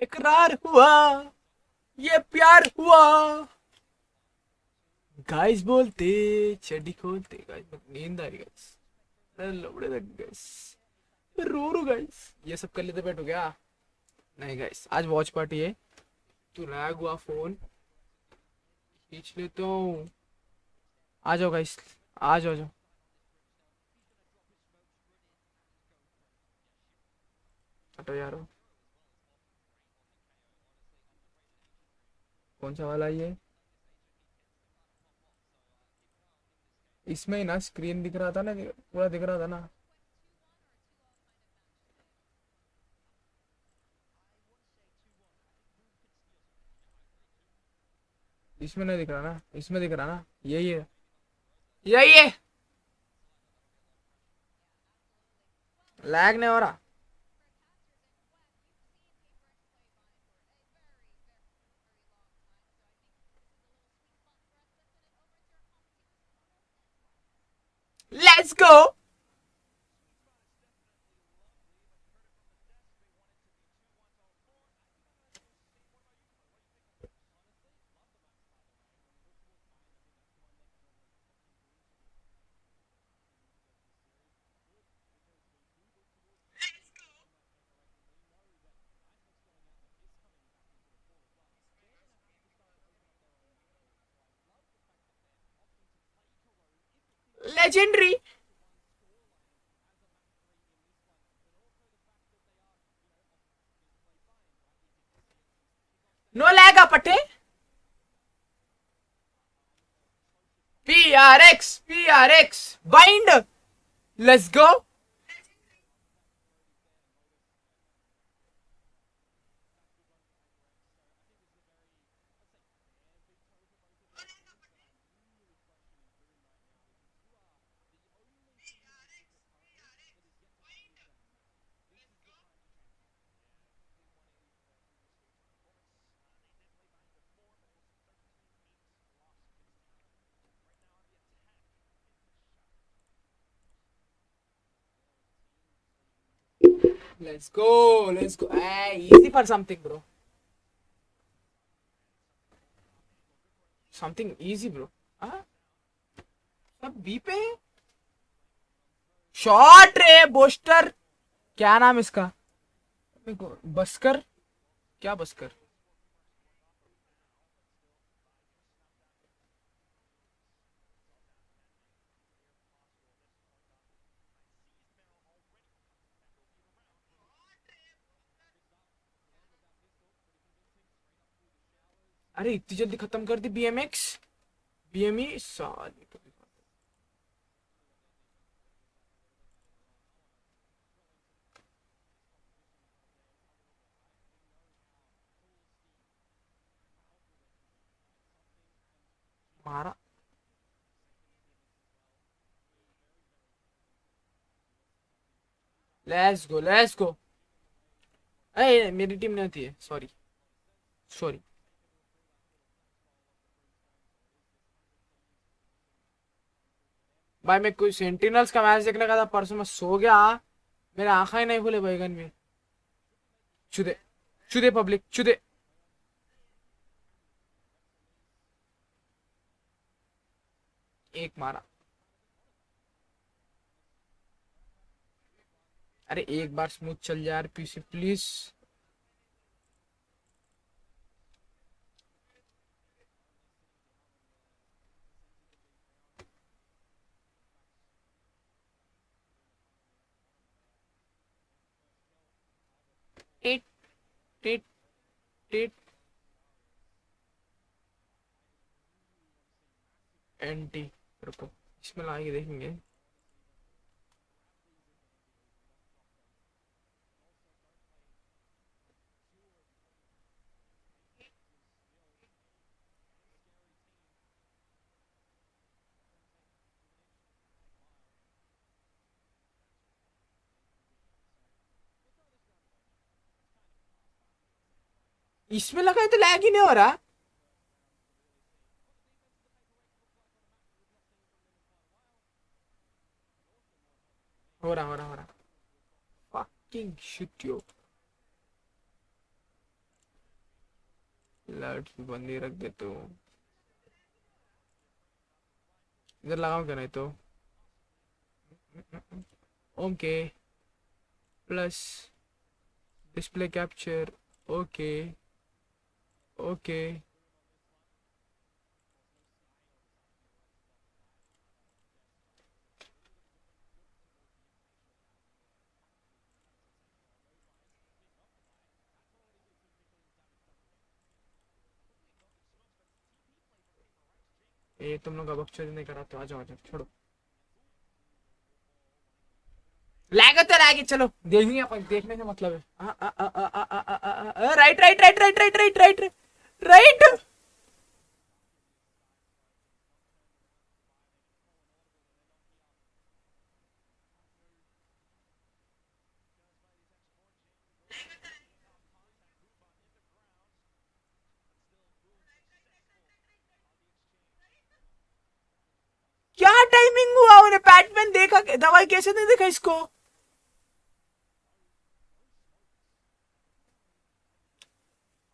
इकरार हुआ, ये प्यार हुआ। गाइस बोलते चड्डी खोलते गाइस, नींद आ रही गाइस, लौड़े लग गाइस, रो गाइस। ये सब कर लेते बैठो क्या? नहीं गाइस, आज वॉच पार्टी है। तू रैग हुआ फोन खींच लेता हूँ। आ जाओ गाइस, आ जाओ, आ जाओ। हटो यार, कौन सा वाला ये? इसमें ही ना स्क्रीन दिख रहा था ना, पूरा दिख रहा था ना। इसमें नहीं दिख रहा ना, इसमें दिख रहा ना, यही है, यही है। लैग नहीं हो रहा। Let's go. Legendary. No lag पटे। P R X bind. Let's go. Let's go, let's go. Easy for something bro, something easy bro. हाँ, सब बी पे। शॉट रे बोस्टर। क्या नाम इसका? बस्कर। क्या बस्कर? अरे इतनी जल्दी खत्म कर दी बीएमएक्स, बीएमई साली। मारा। लेट्स गो, लेट्स गो। अरे मेरी टीम नहीं होती है, सॉरी, सॉरी। भाई मैं कोई सेंटिनल्स का मैच देखने का था परसों, मैं सो गया, मेरे आंखें ही नहीं खुले बैगन में। चुदे, चुदे पब्लिक चुदे। एक मारा। अरे एक बार स्मूथ चल जा यार PC please. Tit tit tit. Anti. रुको, इसमें लाके देखेंगे। इसमें लगा है तो लैग ही नहीं हो रहा। हो रहा, हो रहा, हो रहा। फकिंग शिट यो। लाइट बंदी रख दे तो इधर लगाओ क्या नहीं तो okay plus display capture okay okay ये तुम लोग अब बकचोदी नहीं कराते, आ जाओ आ जाओ, छोड़ो लैग तो लैग, चलो देखेंगे अपन, देखने से मतलब है। Right right right right right right right right. क्या टाइमिंग हुआ, उन्हें बैटमैन देखा, दवाई कैसे नहीं देखा इसको।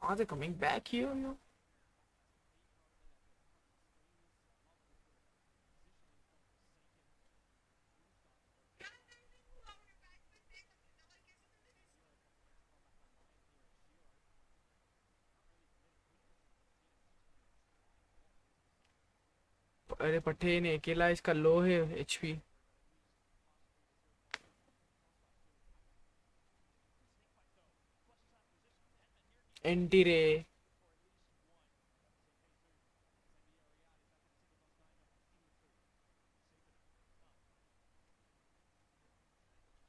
Are they coming back here? No? अरे पट्टे ने अकेला, इसका लो है एचपी। एंटी रे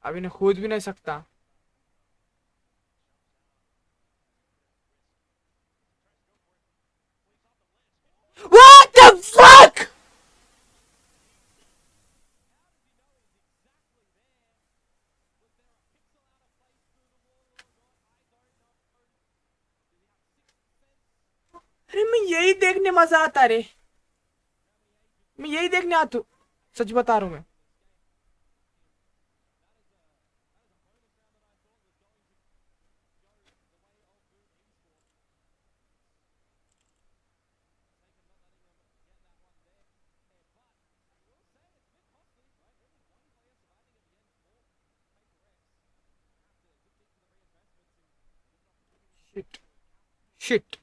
अब इन्हें खोद भी नहीं सकता। What the fuck? अरे मैं यही देखने मजा आता रे, मैं यही देखने आता हूँ, सच बता रहा हूँ मैं। Shit shit.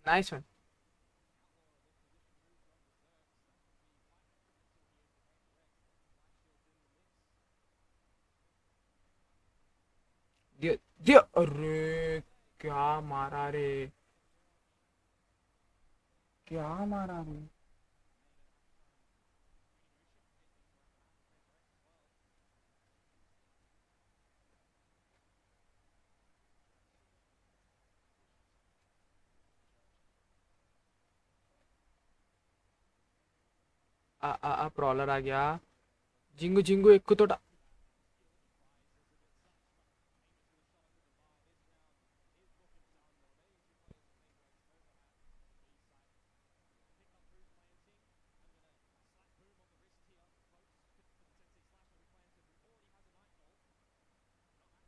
Nice one. दिया दिया, अरे क्या मारा रे, क्या मारा रे। प्रॉलर आ गया। जिंगू जिंगू एक को तो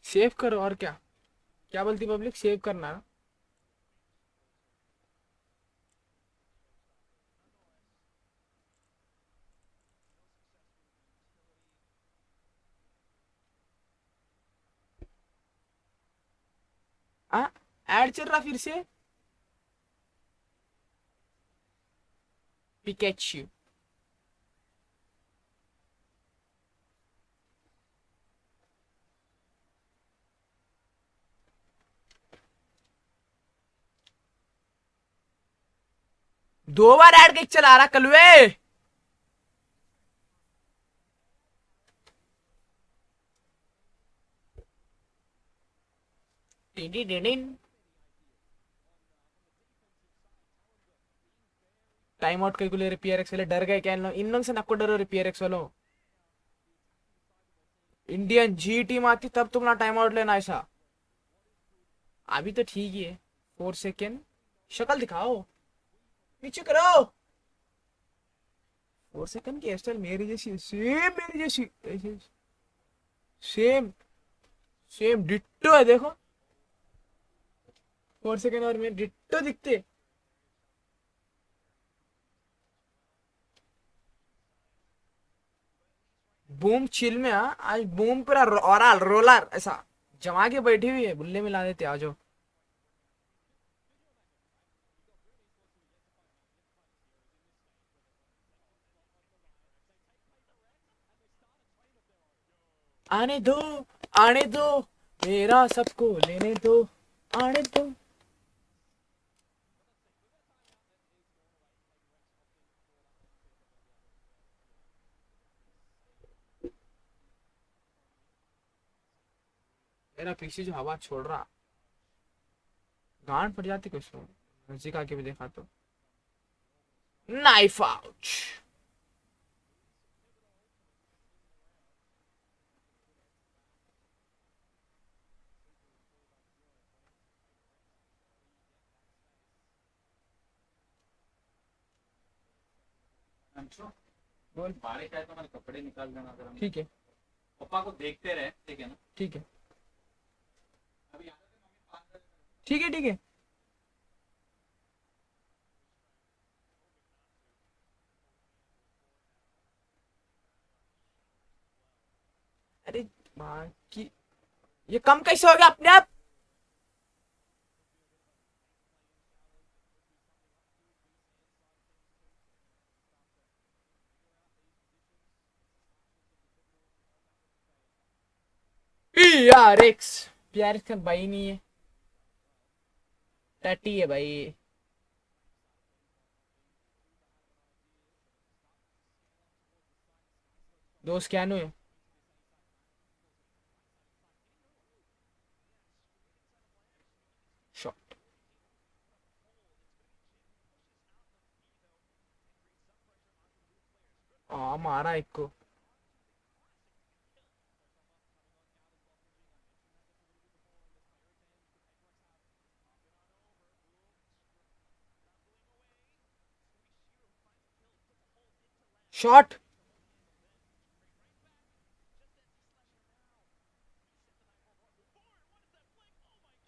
सेव करो, और क्या, क्या बोलती पब्लिक, सेव करना। हाँ ऐड चल रहा फिर से, पिकेचू। दो बार ऐड के चला रहा कलवे। टाइम आउट कई रिपेयर एक्स वाले डर गए क्या, इन लोग से नको डरो रिपेयर एक्स वालों। इंडियन जी टीम आती तब तुम ना टाइम आउट लेना ऐसा। अभी तो ठीक ही है, 4 सेकेंड, शक्ल दिखाओ, नीचे करो। 4 सेकेंड की हेयर स्टाइल मेरी जैसी सेम, मेरी जैसी सेम। सेम डिट्टो है देखो, 4 सेकंड और में डिट्टो दिखते। बूम चिल में, हाँ आज बूम पूरा ओरल रोलर ऐसा जमा के बैठी हुई है, बुल्ले मिला देते आजो। आने दो, आने दो, मेरा सबको लेने दो, आने दो। मेरा पीछे जो हवा छोड़ रहा, गांड फट जाती कुछ तो, नजदीक आके भी देखा तो। Knife out. बोल। बारिश आए तो हमारे कपड़े निकाल देना जरा। ठीक है, पापा को देखते रहे, ठीक है ना? ठीक है, अभी ठीक है, ठीक है। अरे बाकी ये कम कैसे हो गया अपने आप? पीआरएक्स, पीआरएक्स का भाई नहीं है, टट्टी है भाई। दोस्त क्या है? शॉट। मारा एक को। Shot.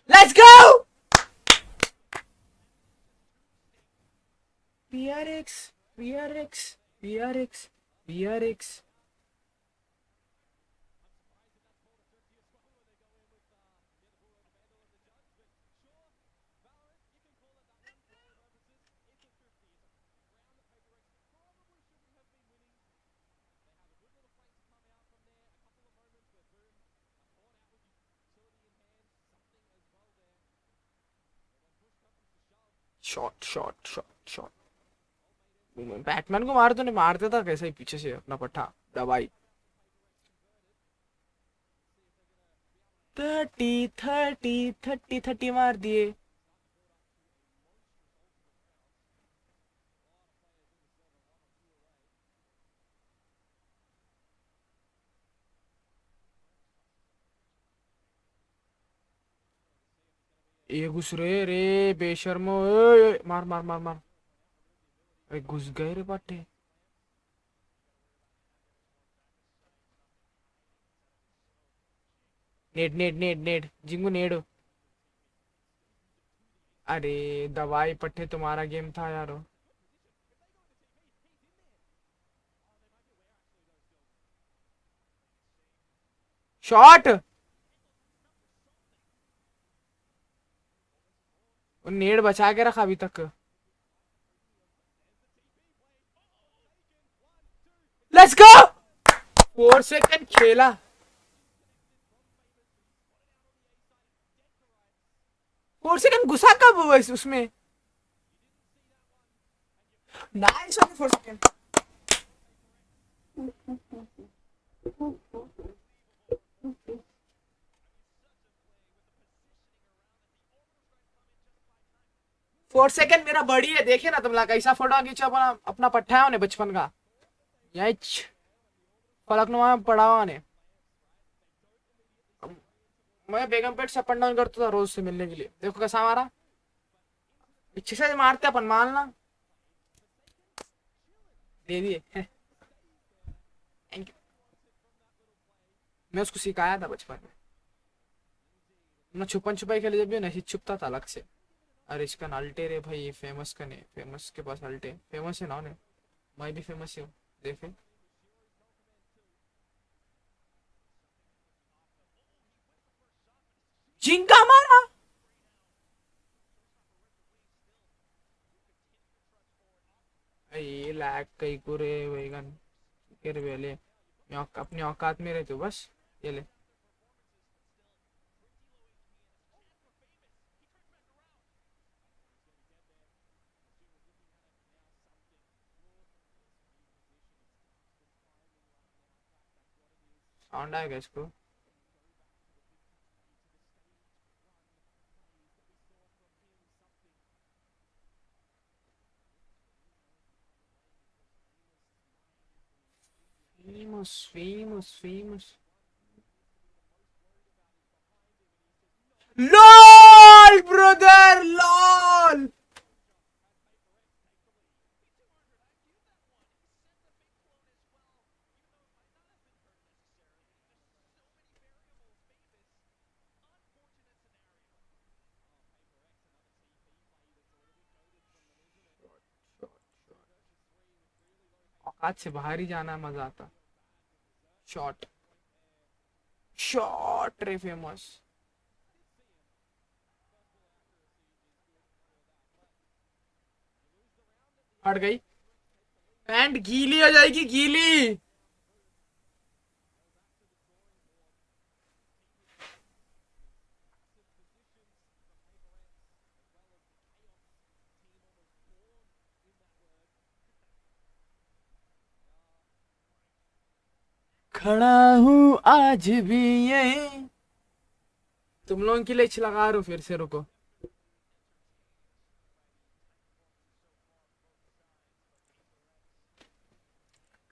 Let's go. PRX, PRX, PRX, PRX. Shot, shot, shot, shot. Batman को मार तो नहीं मारते था कैसे ही पीछे से अपना पट्टा दबाई। 30 30 30 30 मार दिए। ये घुस रे बेशर्मो, मार मार मार मार। अरे घुस गए रे बाटे। नेड नेड नेड नेड जिंगू नेड। अरे दवाई पट्टे तुम्हारा गेम था यारो। शॉट। नेड बचा के रखा अभी तक। Let's go. 4 सेकंड खेला। 4 सेकंड घुसा कब हुआ उसमें? Nice 4 second. 4 सेकंड मेरा बड़ी है, देखे ना तुम लोग कैसा फोटो खींचा अपना अपना पट्टा है बचपन का। यही फलकनुमा में पड़ा हुआ ने। मैं बेगमपेट से अप एंड डाउन करता था रोज से मिलने के लिए, देखो कैसा मारा। पीछे से मारते अपन मारना। दे दिए। Thank you. मैं उसको सिखाया था बचपन में। मैं छुपन छुपाई खेले जब भी नहीं छुपता था अलग से। अरे इसका अल्टे रे भाई, फेमस का नहीं, फेमस के पास अल्टे फेमस है ना उन्हें। मैं भी फेमस हूँ, देखे। जिंका मारा। ये लैग कई को रे वैगन के रे वेले। अपनी औकात में रहे तो बस। ये ले। साउंड आएगा इसको। Famous famous famous. Lol brother lol. औकात से बाहर ही जाना मजा आता। शॉट शॉट रे फेमस। हट गई। पैंट गीली हो जाएगी गीली। खड़ा हूँ आज भी ये। तुम लोगों के लिए लगा रहा हूँ फिर से, रुको।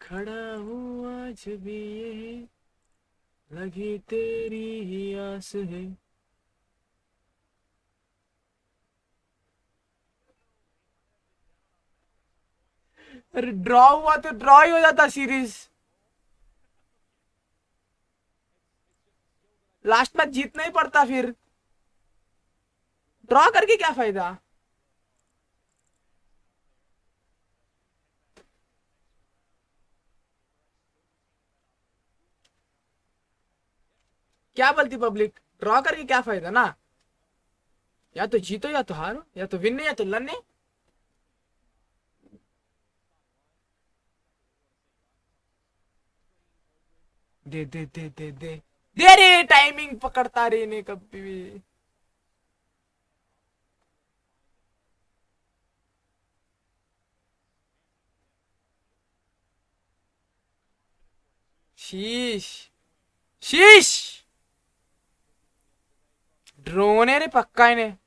खड़ा हूँ आज भी ये, लगी तेरी ही आस है। अरे ड्रॉ हुआ तो ड्रॉ ही हो जाता सीरीज। लास्ट मैच जीतना ही पड़ता फिर। ड्रॉ करके क्या फायदा। क्या बोलती पब्लिक, ड्रॉ करके क्या फायदा ना। या तो जीतो या तो हारो, या तो विन या तो लड़ने। दे दे दे दे दे दे रे, टाइमिंग पकड़ता रे ने कभी भी। शीश शीश। ड्रोन है रे पक्का इन्हें।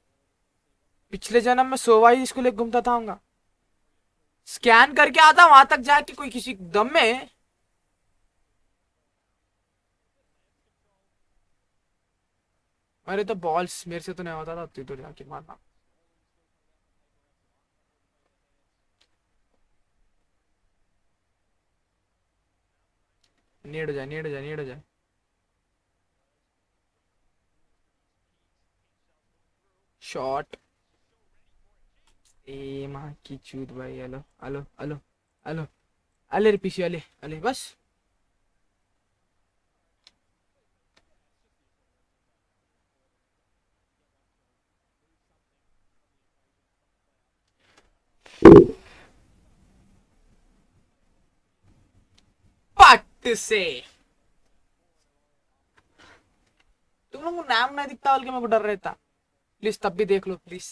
पिछले जन्म में सोवा ही इसको लेके घूमता था। स्कैन करके आता वहां तक जाके कोई किसी दम में। अरे तो बॉल्स मेरे से तो नहीं होता था, तू तो जाके मारना। नीड हो जाए नीड हो जाए नीड हो जाए। शॉट। ए माँ की चूत भाई। Hello hello hello hello. अले रे पीछे, अले अले बस। पट से। तुम लोग को नाम नहीं दिखता बल्कि मेरे को डर रहता। प्लीज तब भी देख लो प्लीज।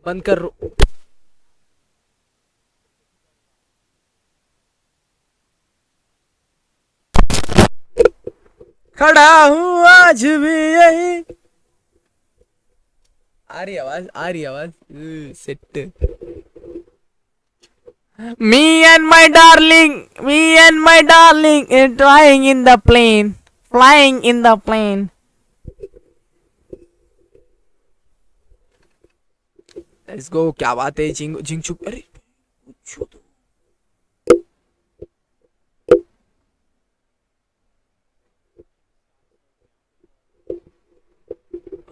बंद कर रो। खड़ा हूँ आज भी यही। आ रही आवाज आ रही आवाज। Set. Me and my darling is flying in the plane, flying in the plane. Let's go. क्या बात है जिंग जिंग चुप। अरे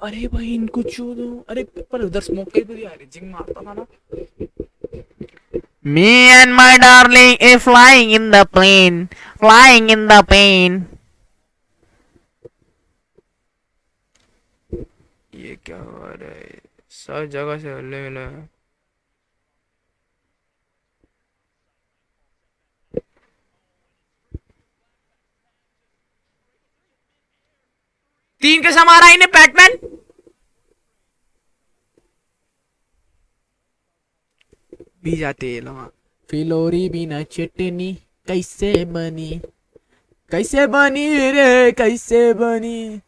अरे भाई इनको छू दो। अरे पर उधर स्मोक के भी आ रही जिंग मारता था ना। Me and my darling is flying in the plane, flying in the plane. ये क्या हो रहा है? सब जगह से हल्ले मिले हैं। तीन कैसा मारा इन्हें बैटमैन? भी जाते लगा फिलोरी बिना चटनी कैसे बनी? कैसे बनी रे कैसे बनी?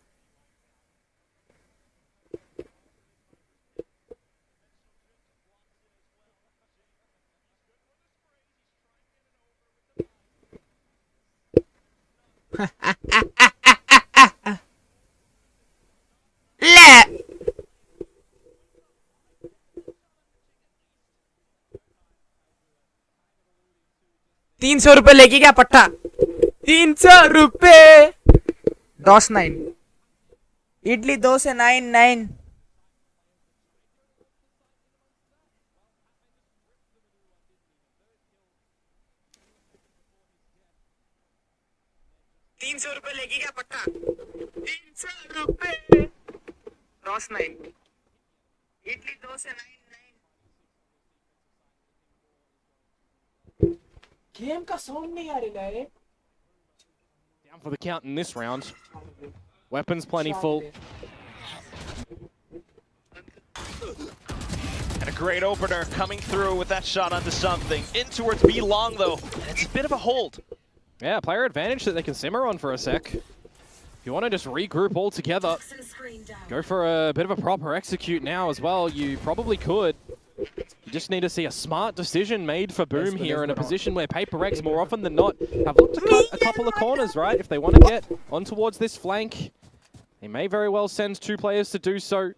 ले 300 रुपए लेके क्या पट्टा? 300 रुपए। डॉस 9 इडली 2 से 9 300 रुपए लेके क्या पट्टा? 300 रुपए। डॉस 9 इडली 2 से 9 गेम का साउंड नहीं आ रहा है। Down for the count in this round. Weapons plentiful. And a great opener coming through with that shot onto something. In towards B long though, and it's a bit of a hold. Yeah, player advantage that they can simmer on for a sec. If you want to just regroup all together, go for a bit of a proper execute now as well. You probably could. You just need to see a smart decision made for Boom here in a position where Paper X more often than not have looked to cut a couple of corners, right? If they want to get on towards this flank, they may very well send two players to do so.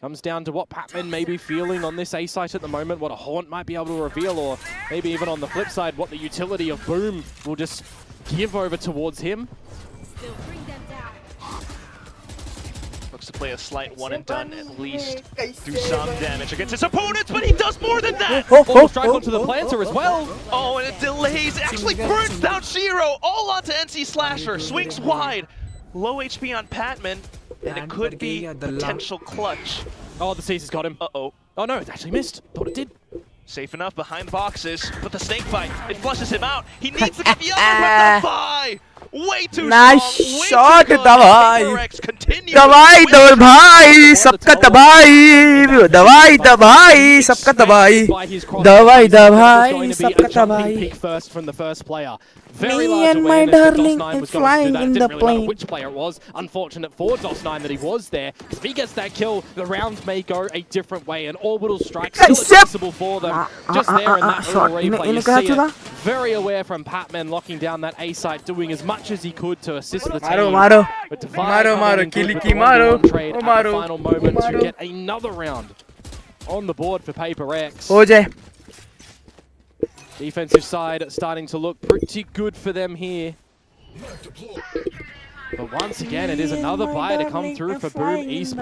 Comes down to what Patman may be feeling on this A site at the moment, what a Haunt might be able to reveal, or maybe even on the flip side, what the utility of Boom will just give over towards him. Looks to play a slight one and done, at least do some damage against his opponents, but he does more than that! Almost strike onto the planter as well. Oh, and it delays, actually burns down Shiro, all onto NC Slasher, swings wide. Low HP on Patman, and it could be potential clutch. Oh, the Caesar's got him. Uh-oh. Oh no, it actually missed. Thought it did. Safe enough behind boxes, but the snake bite, it flushes him out. He needs to get the other with the buy! Way too Nice strong, way shot, too good. Davai. Paper X continues दवाई with दो भाई सबका दवाई दवाई दवाई सबका दवाई दवाई दवाई सबका दवाई Pick first from the first player. Me Very large and my awareness that darling DOS9 was is going to do flying that. It in didn't the really matter plane. which player it was. Unfortunate for DOS9 that he was there. If he gets that kill, the rounds may go a different way. An orbital strike still accessible for them. Just there in that little replay, you see it. Very aware from Patman locking down that A site, doing as much as he could to assist the team. मारो But Defy मारो coming मारो in good Kili with की the मारो 1v1 trade O at the मारो final moment to मारो get another round on the board for Paper X. हो जाए Defensive side starting to look pretty good for them here. But once again, it is another buy to come through for Boom East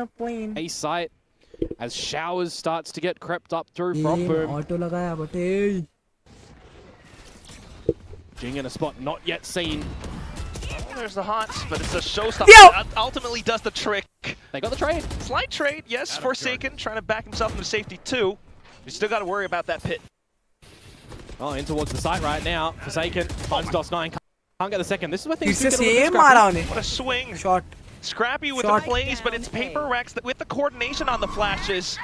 A site as Showers starts to get crept up through from Boom. Auto लगाया बटे Jing in a spot not yet seen. Oh, there's the haunts, but it's a showstopper Yo! that ultimately does the trick. They got the trade. Slight trade, yes, Forsaken, trying to back himself into safety too. You still got to worry about that pit. Oh, in towards the site right now. Forsaken finds DOS9. Can't get the second. This is where things do इससे get a little bit same मारा scrappy. उन्हें What a swing. Shot Scrappy with Shot the plays, but it's Paper Rex that with the coordination on the flashes.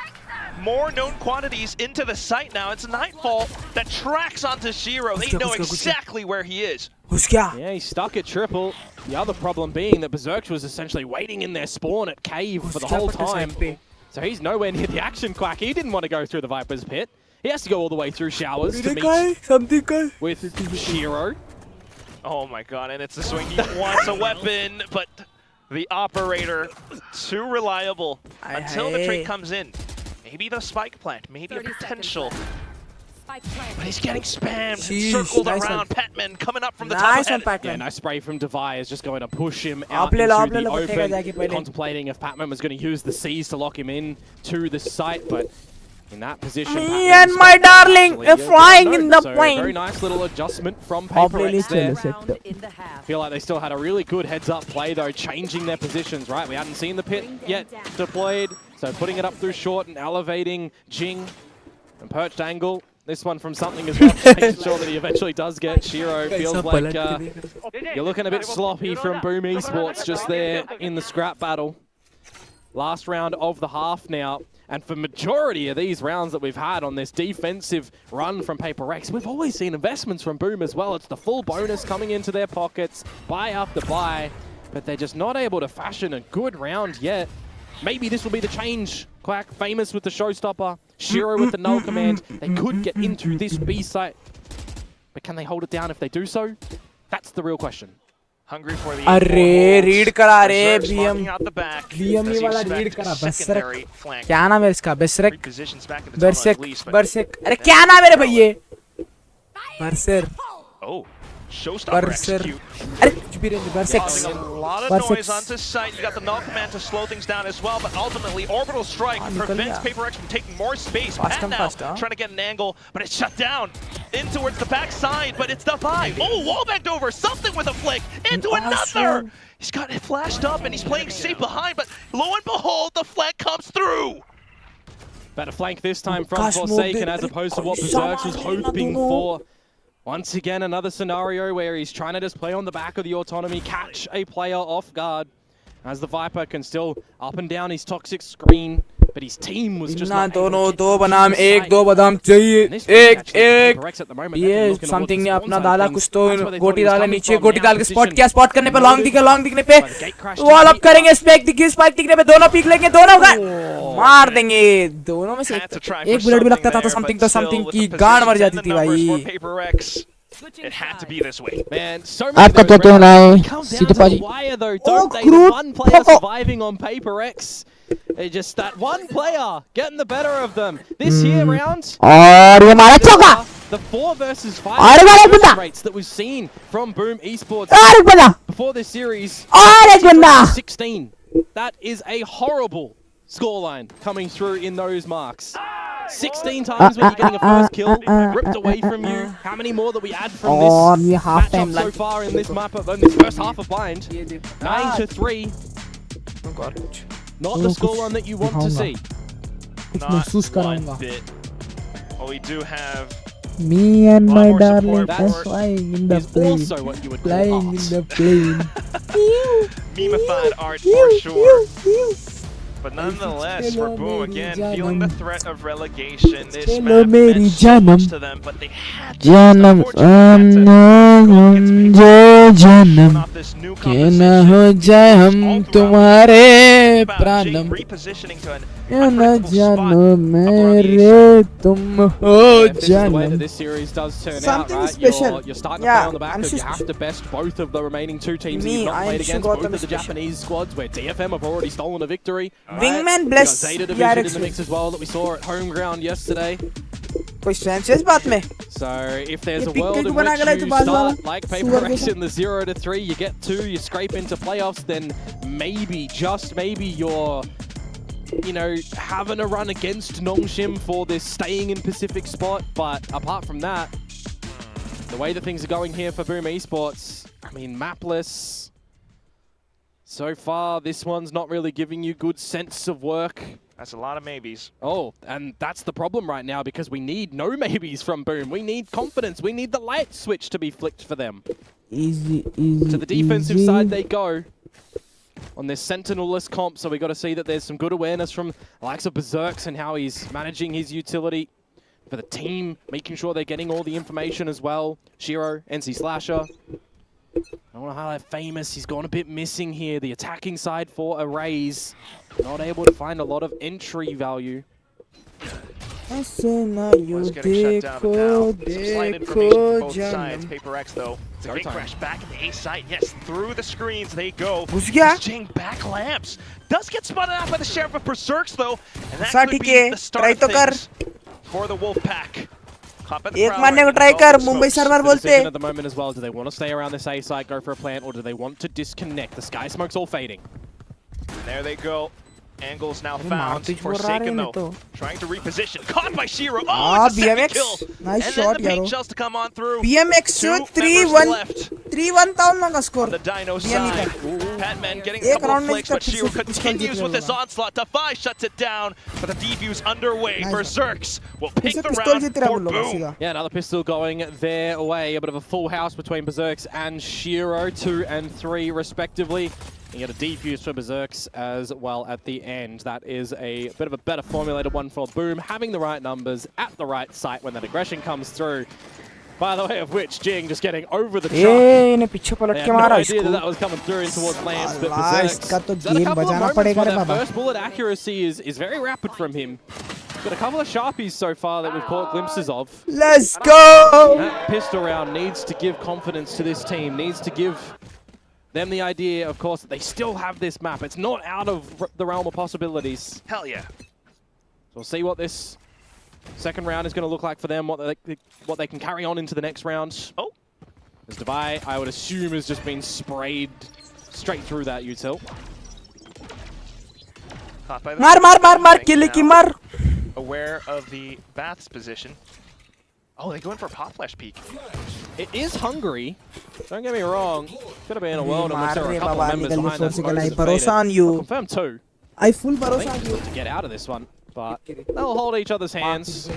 More known quantities into the site now. It's Nightfall that tracks onto Shiro. They know exactly where he is. घुस गया Yeah, he's stuck at triple. The other problem being that Berserk was essentially waiting in their spawn at cave for the whole time. So he's nowhere near the action quack. He didn't want to go through the Viper's pit. He has to go all the way through Showers to meet something का with Shiro. Oh my god, and it's the swing. He wants a weapon, but the operator, too reliable until the trade comes in. Maybe the spike plant, maybe a 30 seconds potential. left. Spike planted. But he's getting spammed, Sheesh, circled nice around. one. Patman coming up from the Nice top. one, Yeah, Patman. no spray from Devi is just going to push him out ले लो, into the पट्टेगा जाके open, पहले. contemplating if Patman was going to use the C's to lock him in to the site, but in that position, Me Patman and my stopped darling actually. are flying in the So plane. very nice little adjustment from Probably PaperX there. Round in the half. Feel like they still had a really good heads-up play though, changing their positions, right? We hadn't seen the pit yet deployed, so putting it up through short and elevating Jing and perched angle. This one from something as well, making sure that he eventually does get Shiro. Feels like you're looking a bit sloppy from Boom Esports just there in the scrap battle. Last round of the half now. And for majority of these rounds that we've had on this defensive run from PaperX, we've always seen investments from Boom as well. It's the full bonus coming into their pockets, buy after buy, but they're just not able to fashion a good round yet. Maybe this will be the change. Quack, famous with the showstopper, Shiro with the null command. They could get into this B site, but can they hold it down if they do so? That's the real question. Hungry for the अरे रीड करा रे Reserves BM marking out the back, BM as you वाला expect, रीड करा secondary बसरक flank. क्या नाम है इसका बसरक Repositions back in the tunnel at बरसेक least, but- बरसेक अरे क्या नाम है रे भैये बरसर Oh, showstopper बरसर execute. अरे कुछ भी range बरसेक Causing a lot of Bur noise 6. onto site. You got the null command to slow things down as well, but ultimately Orbital Strike Ah, निकल prevents गया. PaperX from taking more space. Fast Pat and now fast, huh? trying to get an angle, but it's shut down. In towards the back side, but it's the 5. Oh, wall backed over. Something with a flick. Into another. He's got it flashed up and he's playing safe behind, but lo and behold, the flank comes through. Better flank this time from Gosh, Forsaken more as bit- opposed to what Sama Berserks was Arena, hoping don't know. for. Once again, another scenario where he's trying to just play on the back of the autonomy, catch a player off guard, as the Viper can still up and down his toxic screen, but his team was just ना not able दोनों to get दो to बनाम the एक site. दो बादाम And चाहिए this one एक actually, एक PaperX at the moment, ये they're looking towards समथिंग ने the अपना spawn डाला side कुछ things. तो That's where they thought गोटी he was डाला coming नीचे from. गोटी Now डाल के स्पॉट position किया स्पॉट करने पे लॉन्ग दिखने पे by the gate crash wall up technique. करेंगे स्पेक दिखी स्पाइक दिखने पे दोनों पीक लेंगे दोनों का मार देंगे दोनों में से Had to try एक for बुलेट भी something लगता था तो there, समथिंग but तो still, समथिंग with की the गांड मर positions जाती and the थी numbers भाई for PaperX, Switching it had to sides. be this way. Man, so many आपका of those तो rounds नहीं come down सीधे to the पाजी wire though, don't they? The crude. one player surviving on PaperX. It's just that one player getting the better of them. This here round, और ये मारा चौका the 4 versus 5 अरे वाला conversion बंदा rates that we've seen from Boom Esports और एक बंदा before this series, और एक बंदा 16. That is a horrible scoreline coming through in those marks. 16 times when you're getting a first kill ripped away from you. How many more that we add from और this ये half time matchup so लग far in this map, in this first half of Bind? 9-3. Not the scoreline that you want to see. कुछ Not महसूस one कराऊंगा bit. Well, we do have Me and lot my more darling support are for- flying in the Is plane also what you would call flying in art. the plane memified art for sure. Pew. But nonetheless, Hello, for Boom Mary again, Janam. feeling the threat of relegation. This Hello, map Mary meant so much Janam. to them, but they had to. Janam Unfortunately, हम जो जन्म off this new के न हो composition. जाए हम All throughout तुम्हारे about Jake प्राणम repositioning to an या न unpredictable जानो spot. मेरे तुम हो Yeah, if this is the way that जन्म this series does turn Something out, right? special. You're starting to Yeah, play on the back I'm of you just- have to best both of the remaining 2 teams that Me, you've not I'm played sure against, got both them of the special. Japanese squads where DFM have already stolen a victory. Wingman You got bless Zeta Division यार in the mix as well that we saw at home ground yesterday. कोई sense है इस बात में So if there's ये a pick world pick in बना which के लाए तो you बाल वाला start like सुअर PaperX जैसा। in the 0-3, you get 2, you scrape into playoffs, then maybe, just maybe you're, you know, having a run against Nongshim for this staying in Pacific spot. But apart from that, the way that things are going here for Boom Esports, I mean, mapless. So far, this one's not really giving you good sense of work. That's a lot of maybes. Oh, and that's the problem right now because we need no maybes from Boom. We need confidence. We need the light switch to be flicked for them. easy easy To the defensive easy. side they go on this sentinel-less comp, so we got to see that there's some good awareness from the likes of Berserks and how he's managing his utility. For the team, making sure they're getting all the information as well. Shiro, NC Slasher. I want to highlight Famous. He's gone a bit missing here. The attacking side for Arrays. Not able to find a lot of entry value. हंसना यूं Was getting shut down, but देखो now some slight information देखो from both sides. जानम Paper X though, it's a Go big time. crash back in the A site. Yes, through the screens they go. घुस गया Jing back lamps. Does get spotted out by the sheriff of Berserks though, and that सा could ठीक be है the start try of तो कर things for the Wolf Pack. Caught by the एक Prowler, मारने को gonna ट्राई go कर for the Mumbai smokes. Server The बोलते decision at the moment as well. Do they want to stay around this A site, go for a plant, or do they want to disconnect? The sky smoke's all fading. And there they go. Angles now अरे found. मारते छोड़ रहा है Forsaken इन्हें though. तो Trying to reposition. Caught by Shiro. Oh, Ah, it's a second BMX. kill. Nice and shot, then the paint yaro. shells to come on through. BMX 2 members 3-1 left 3-1 था उन लोगों का score on the Dino BME side. का Patman getting a एक couple of round में flicks, इसका but Shiro पिछले continues with his होगा। onslaught. Defy shuts it down, but the defuse underway. Nice. Berserks will pick इसे the पिस्तौल round जीत रहा है for वो लोग Boom. सीधा Yeah, another pistol going their way. A bit of a full house between Berserks and Shiro, 2 and 3 respectively. You get a defuse for Berserks as well at the end. That is a bit of a better formulated one for Boom, having the right numbers at the right site when that aggression comes through. By the way of which, Jing just getting over the A top. इन्हें पीछे पलट They के had no मारा idea that इसको that was coming through in towards Lance, but साला, Berserks. इसका तो He's had a game couple of बजाना moments पड़ेगा where रे that Baba first bullet accuracy is very rapid from him. Got a couple of sharpies so far that we've caught glimpses of. Let's go That pistol round needs to give confidence to this team, needs to give them the idea, of course, that they still have this map. It's not out of the realm of possibilities. Hell yeah. So we'll see what this second round is going to look like for them, what they can carry on into the next round. Oh. As Devi, I would assume, has just been sprayed straight through that util. Caught by the मार मार मार मार Now किले की मार aware of the Bath's position. Oh, they go in for a pop flash peek. It is Hungary. Don't get me wrong. Could have been a world in which there were a मार रे couple Baba, of members निकल behind that से गला, smoke that भरोसा on faded. you. I'll confirm 2. I full I भरोसा think on you to get out of this one, but they'll hold each other's hands.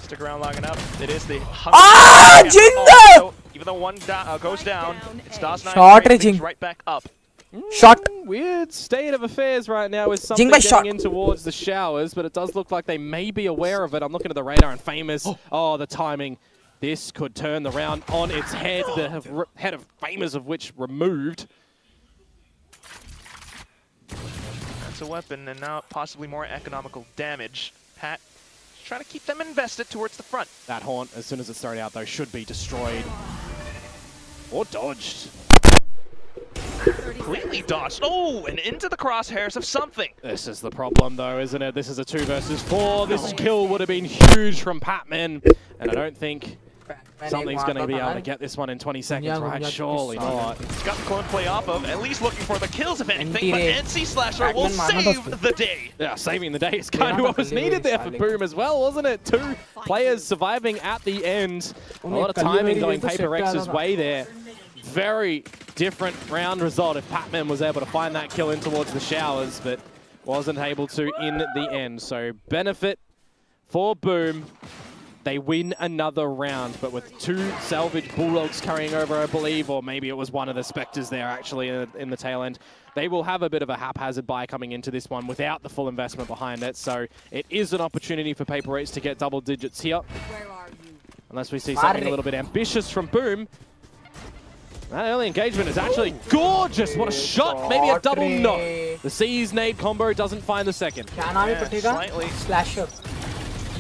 Stick around long enough. It is the Ah, Yeah, Jinder! also, even though one goes down, it's DOS9 Shot, bringing things Jing. right back up. Shot Weird state of affairs right now with something Jingba shot. getting in towards the showers, but it does look like they may be aware of it. I'm looking at the radar and Famous. Oh, the timing. This could turn the round on its head. The head of Famous of which removed. That's a weapon, and now possibly more economical damage. Pat trying to keep them invested towards the front. That haunt, as soon as it started out, though, should be destroyed. Or dodged. Completely dodged. Oh, and into the crosshairs of something. This is the problem, though, isn't it? This is a 2 versus 4. This kill would have been huge from Patman, and I don't think something's going to be able to get this one in 20 seconds, right? Surely not. He's got the clone play off of, at least looking for the kills, if anything, but Anti-raid. NC Slasher will Fragment मारना save था the day. Yeah, saving the day is kind of what was needed there for Boom as well, wasn't it? 2 players surviving at the end. A lot of timing going Paper X's way there. Very different round result if Patman was able to find that kill in towards the showers, but wasn't able to in the end. So benefit for Boom. They win another round, but with 2 salvage Bulldogs carrying over, I believe, or maybe it was one of the Spectres there actually in the tail end. They will have a bit of a haphazard buy coming into this one without the full investment behind it. So it is an opportunity for Paper X to get double digits here. Where are you? Unless we see something a little bit ambitious from Boom. That early engagement is actually gorgeous. What a shot. Maybe a double knock. The C's nade combo doesn't find the second. क्या नाम है Yeah, पट्टी का slightly. Slasher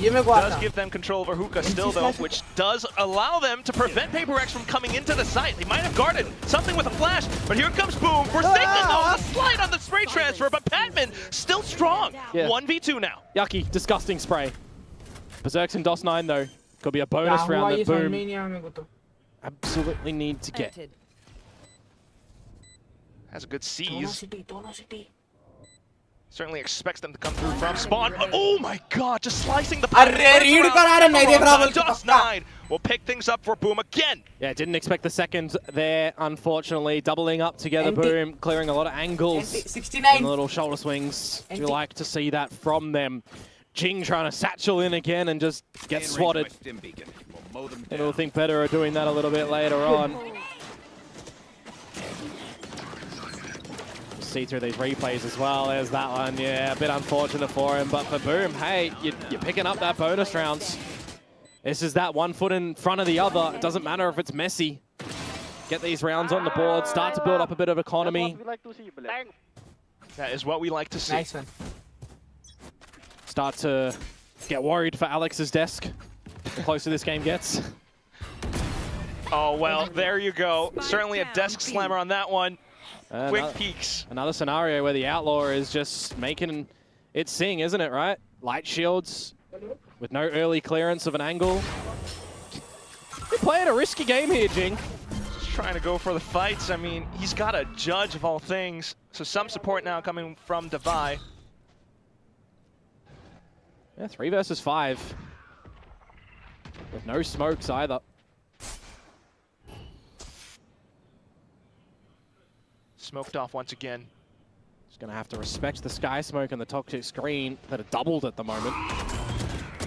ये मेरे को Does आता give them control over Hookah still, though, which does allow them to prevent Paper X from coming into the site. They might have guarded something with a flash, but here comes Boom. Forsaken, though, the slide on the spray transfer, but Patman still strong. Yeah. 1v2 now. Yucky, disgusting spray. Berserks and DOS9 though. Could be a bonus क्या हुआ round ये that समझ में Boom ही नहीं आया मेरे को तो absolutely need to get. Planted. Has a good दोनों seize. City Certainly expects them to come through from spawn. Oh my god, just slicing the अरे रीड करा रहे नहीं देख रहा बोल के पक्का DOS9 will pick things up for Boom again. Yeah, didn't expect the second there, unfortunately. Doubling up together, NT. Boom, clearing a lot of angles. And 69 the little shoulder swings. Do NT. like to see that from them. Jing trying to satchel in again and just get swatted. Maybe we'll think better of doing that a little bit later on. See through these replays as well. There's that one. Yeah, a bit unfortunate for him. But for Boom, hey, you're picking up that bonus rounds. This is that 1 foot in front of the other. It doesn't matter if it's messy. Get these rounds on the board. Start to build up a bit of economy. That is what we like to see. nice one Start to Get worried for Alex's desk. The closer this game gets. Oh, well, there you go. Certainly a desk slammer on that one. Quick peeks. Another scenario where the Outlaw is just making it sing, isn't it, right? Light shields with no early clearance of an angle. You're playing a risky game here, Jing. Just trying to go for the fights. I mean, he's got a judge of all things. So some support now coming from Devi. Yeah, 3 versus 5. With no smokes either. Smoked off once again. Just going to have to respect the sky smoke and the toxic screen that are doubled at the moment.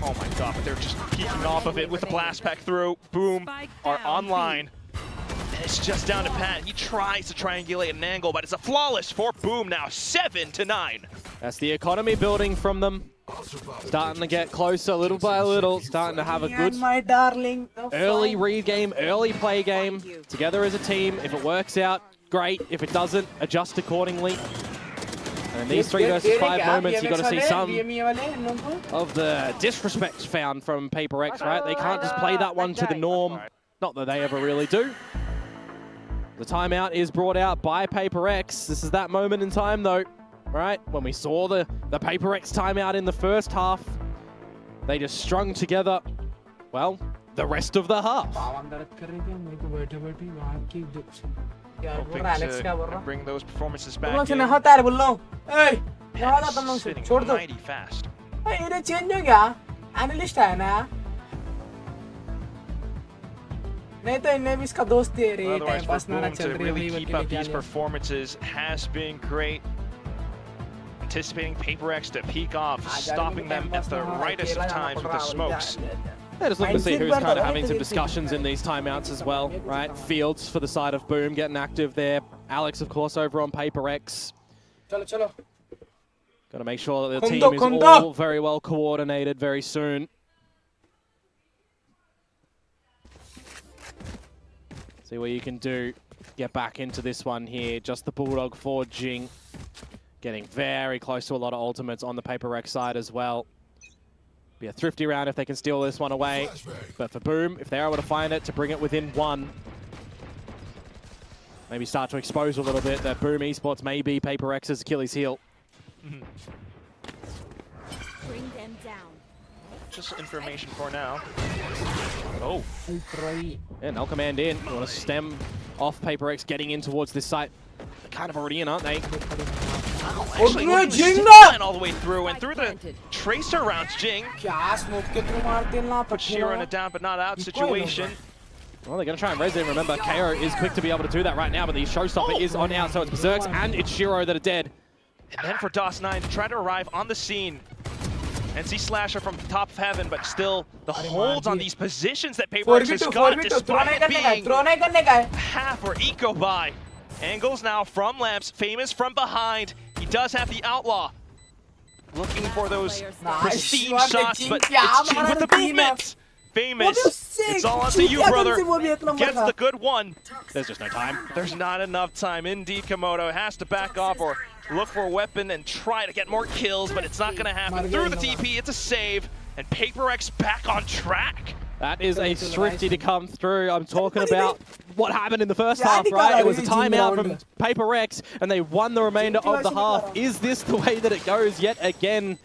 Oh my god, but they're just peeking off of it with the blast pack through. Boom, are online. And it's just down to Pat. He tries to triangulate an angle, but it's a flawless for Boom now, 7-9. That's the economy building from them. Starting to get closer little by little, starting to have a good my darling. early read game, early play game. Together as a team. If it works out, great. If it doesn't, adjust accordingly. And in these 3 versus 5 moments, you've got to see some of the disrespect found from Paper X, right? They can't just play that one to the norm. Not that they ever really do. The timeout is brought out by Paper X. This is that moment in time, though, right? When we saw the Paper X timeout in the first half, they just strung together, well, the rest of the half. Hoping to bring those performances back in. Sitting mighty fast. Otherwise, for Boom to really keep up these performances has been great. Anticipating Paper X to peek off, stopping them at the rightest of times with the smokes. Yeah, just looking to see who's kind of having some discussions in these timeouts as well, right? Fields for the side of Boom getting active there. Alex, of course, over on Paper X. Got to make sure that the team is all very well coordinated very soon. See what you can do. Get back into this one here. Just the Bulldog for Jing. Getting very close to a lot of ultimates on the Paper X side as well. Be a thrifty round if they can steal this one away. But for Boom, if they're able to find it to bring it within 1, maybe start to expose a little bit that Boom Esports may be Paper X's Achilles heel. Bring them down. Just information for now. Oh. Yeah, null command in. You want to stem off Paper X getting in towards this site. They're kind of already in, aren't they? Actually, looking to line all the way through, and through the tracer rounds, Jing. Put Shiro in a down but not out situation. Well, they're going to try and res it. Remember, KO is quick to be able to do that right now, but the showstopper is on out, so it's Berserks and it's Shiro that are dead. And then for DOS9 to try to arrive on the scene and see Slasher from top of heaven, but still the holds on these positions that Paper X has got, despite it being half or eco buy. Angles now from Lamps, Famous from behind. He does have the Outlaw. Looking for those pristine shots, but it's Jing with the movement. Famous, it's all onto you, brother. Gets the good one. There's just no time. There's not enough time. Indeed, Komodo has to back off or look for a weapon and try to get more kills, but it's not going to happen. Through the TP, it's a save, and Paper X back on track. That is a thrifty to come through. I'm talking about what happened in the first half, right? It was a timeout from Paper X, and they won the remainder of the half. Is this the way that it goes yet again?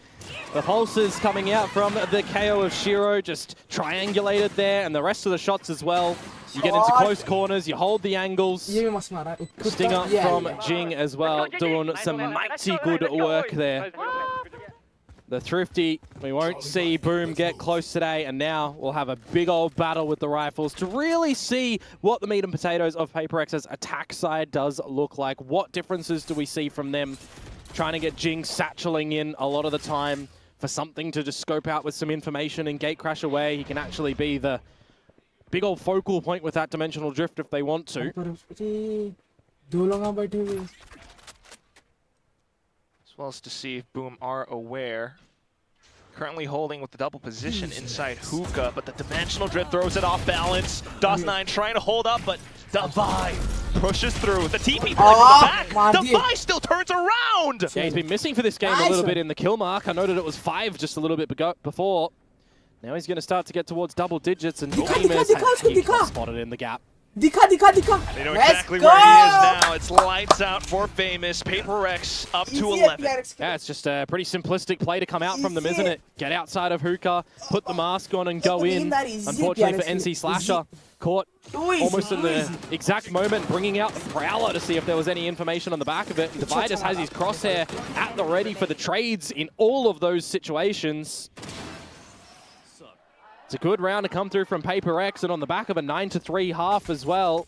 The pulses coming out from the KO of Shiro, just triangulated there, and the rest of the shots as well. You get into close corners, you hold the angles. Stinger from Jing as well, doing some mighty good work there. The thrifty, we won't see Boom get close today, and now we'll have a big old battle with the rifles to really see what the meat and potatoes of Paper X's attack side does look like. What differences do we see from them trying to get Jing satcheling in a lot of the time for something to just scope out with some information and gate crash away. He can actually be the big old focal point with that dimensional drift if they want to. As well as to see if Boom are aware. Currently holding with the double position inside Hookah, but the dimensional drift throws it off balance. DOS9 trying to hold up, but Devi pushes through. The TP play Oh, from the back. Marty. Devi still turns around. Yeah, he's been missing for this game a Nice little one. bit in the kill mark. I noted it was 5 just a little bit before. Now he's going to start to get towards double digits, and Famous he got spotted in the gap. दिखा They know exactly where he is now. It's lights out for Famous. Paper X up to 11. Yeah, it's just a pretty simplistic play to come out from them, isn't it? Get outside of hookah, put the mask on and go in. Unfortunately for NC Slasher, caught almost in the exact moment, bringing out the Prowler to see if there was any information on the back of it. And Devi just has his crosshair at the ready for the trades in all of those situations. It's a good round to come through from Paper X, and on the back of a 9-3 half as well.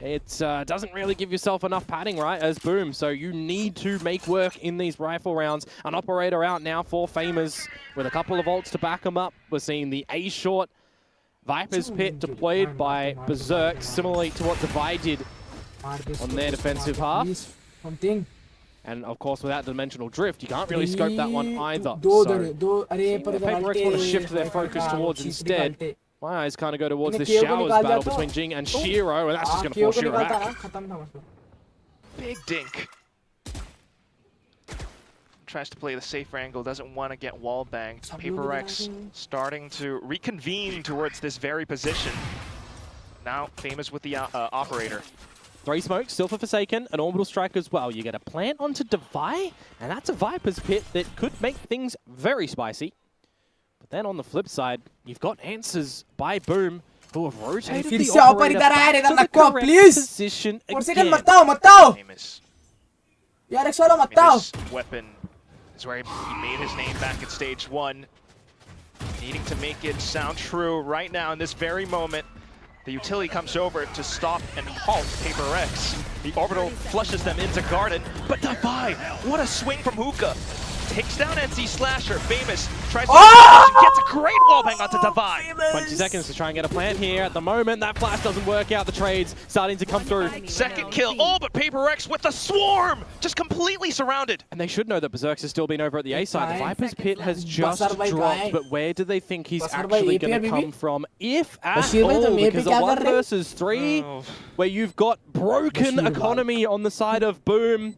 It doesn't really give yourself enough padding, right, as Boom. So you need to make work in these rifle rounds. An operator out now for Famous with a couple of ults to back him up. We're seeing the A short Viper's Pit deployed by Berserk, similarly to what Devi did on their defensive half. And of course, without Dimensional Drift, you can't really scope that one either. So, seeing what Paper X want to shift their focus towards instead. My eyes kind of go towards this Showers battle between Jing and Shiro, and that's just going to force Shiro back. Big dink. Tries to play the safer angle, doesn't want to get wall banged. Paper X starting to reconvene towards this very position. Now Famous with the operator. 3 smokes, still for Forsaken, an orbital strike as well. You get a plant onto Devi, and that's a Viper's Pit that could make things very spicy. But then on the flip side, you've got answers by Boom, who have rotated the operator back to the correct position again. Famous. Famous weapon is where he made his name back at stage 1. Needing to make it sound true right now in this very moment. The utility comes over to stop and halt Paper X. The orbital flushes them into Garden, but Devi, what a swing from Hookah. Takes down NC Slasher. Famous tries to gets a great wallbang onto Devi. 20 seconds to try and get a plant here. At the moment, that flash doesn't work out. The trades starting to come through. Second kill. Oh, but Paper X with the swarm! Just completely surrounded. And they should know that Berserk's has still been over at the A side. The Viper's Pit has just dropped, but where do they think he's actually going to come from? If at all, because a 1 versus 3, where you've got broken economy on the side of Boom.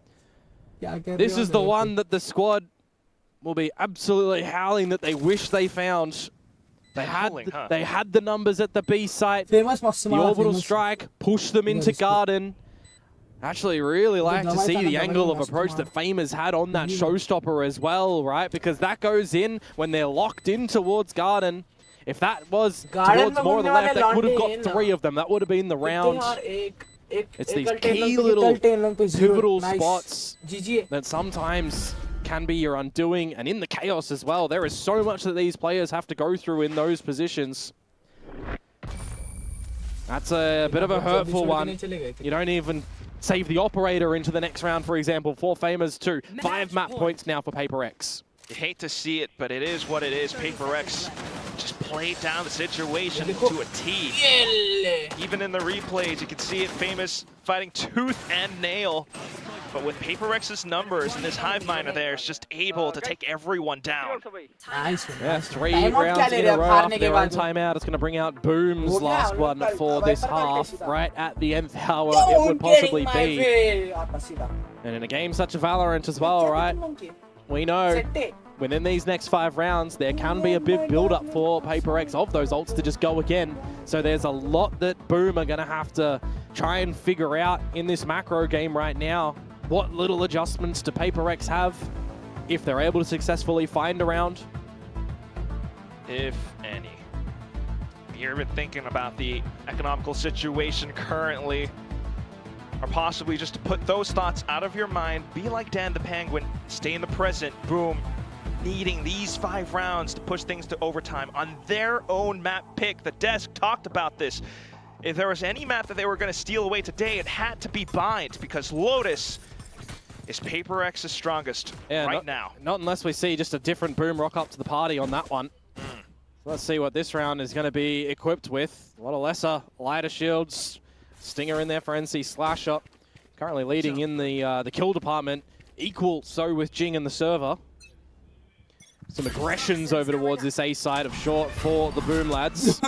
This is the one that the squad will be absolutely howling that they wish they found. They had the numbers at the B site. The orbital strike pushed them into Garden. Actually really like to see the angle of approach that Famous had on that showstopper as well, right? Because that goes in when they're locked in towards Garden. If that was towards more of the left, that could have got 3 of them. That would have been the round. It's these key little pivotal spots that sometimes can be your undoing, and in the chaos as well. There is so much that these players have to go through in those positions. That's a bit of a hurtful one. You don't even save the operator into the next round, for example, for Famous 2. 5 map points now for Paper X. You hate to see it, but it is what it is. Paper X just played down the situation to a T. Even in the replays, you can see it. Famous fighting tooth and nail. But with Paper X's numbers and this hive miner there, is just able to take everyone down. Yeah, 3 rounds in a row after their own timeout. It's going to bring out Boom's last one for this half. Right at the nth hour, it would possibly be. And in a game such as Valorant as well, right? We know within these next 5 rounds, there can be a big build-up for Paper X of those ults to just go again. So there's a lot that Boom are going to have to try and figure out in this macro game right now. What little adjustments do Paper X have if they're able to successfully find a round? If any. You've been thinking about the economical situation currently, or possibly just to put those thoughts out of your mind. Be like Dan the Penguin, stay in the present. Boom, needing these 5 rounds to push things to overtime on their own map pick. The desk talked about this. If there was any map that they were going to steal away today, it had to be Bind, because Lotus is Paper X's strongest now. Not unless we see just a different Boom rock up to the party on that one. So let's see what this round is going to be equipped with. A lot of lesser, lighter shields. Stinger in there for NC Slasher. Currently leading in the kill department. Equal so with Jing and the server. Some aggressions over towards this A side of short for the Boom lads.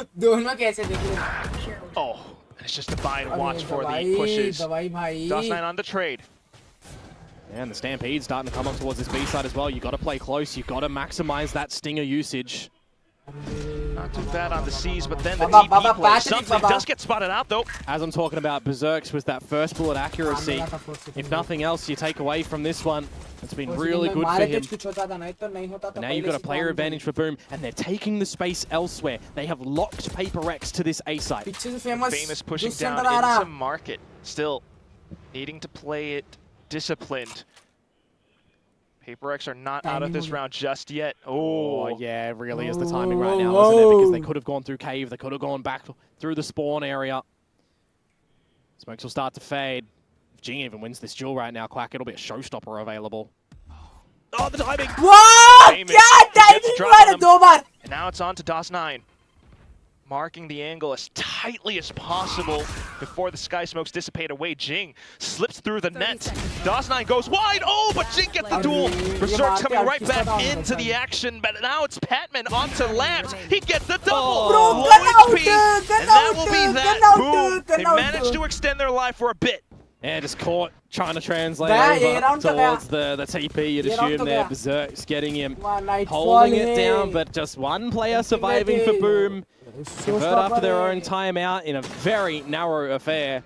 Oh, And it's just a buy and अरे watch for the दवाई pushes. दवाई भाई DOS9 on the trade. And the Stampede's starting to come up towards this B side as well. You got to play close. You got to maximize that stinger usage. Not too bad on the C's, but then the Baba, TP Baba, play. Patrick, Something Baba. does get spotted out though. As I'm talking about, Berserk's was that first bullet accuracy. आंदोलन का 4 second If nothing else, you take away from this one. It's been really good for मारे him. कुछ कुछ होता था नहीं तो नहीं होता तो Now you've got a player advantage for Boom, and they're taking the space elsewhere. They have locked Paper X to this A site. पीछे से famous Famous pushing दूसरे down अंदर आ रहा into market. Still needing to play it disciplined. Paper X are not out of this round just yet. Oh, Oh, yeah, it really is the timing right Oh, now, isn't it? Because they whoa. could have gone through cave, they could have gone back through the spawn area. Smokes will start to fade. If Jing even wins this duel right now, Quack, it'll be a showstopper available. Oh, the timing! वाह Famous. क्या He gets timing drop मारे on him. दो बार And now it's on to DOS9. Marking the angle as tightly as possible before the sky smokes dissipate away. Jing slips through the net. DOS9 goes wide. Oh, but Jing gets the duel. Berserk's coming right back into the action, but now it's Patman onto Labs. He gets the double. Bro, Low gun out, HP, gun and that out, will be gun that. out, Boom. gun They out. managed to extend their life for a bit. Yeah, just caught trying to translate Bah, ye over round to towards the TP. You'd Ye round assume to there. gaya. Berserk's getting him, वाह night holding it down, but just one player surviving for Boom. Convert after their own timeout in a very narrow affair.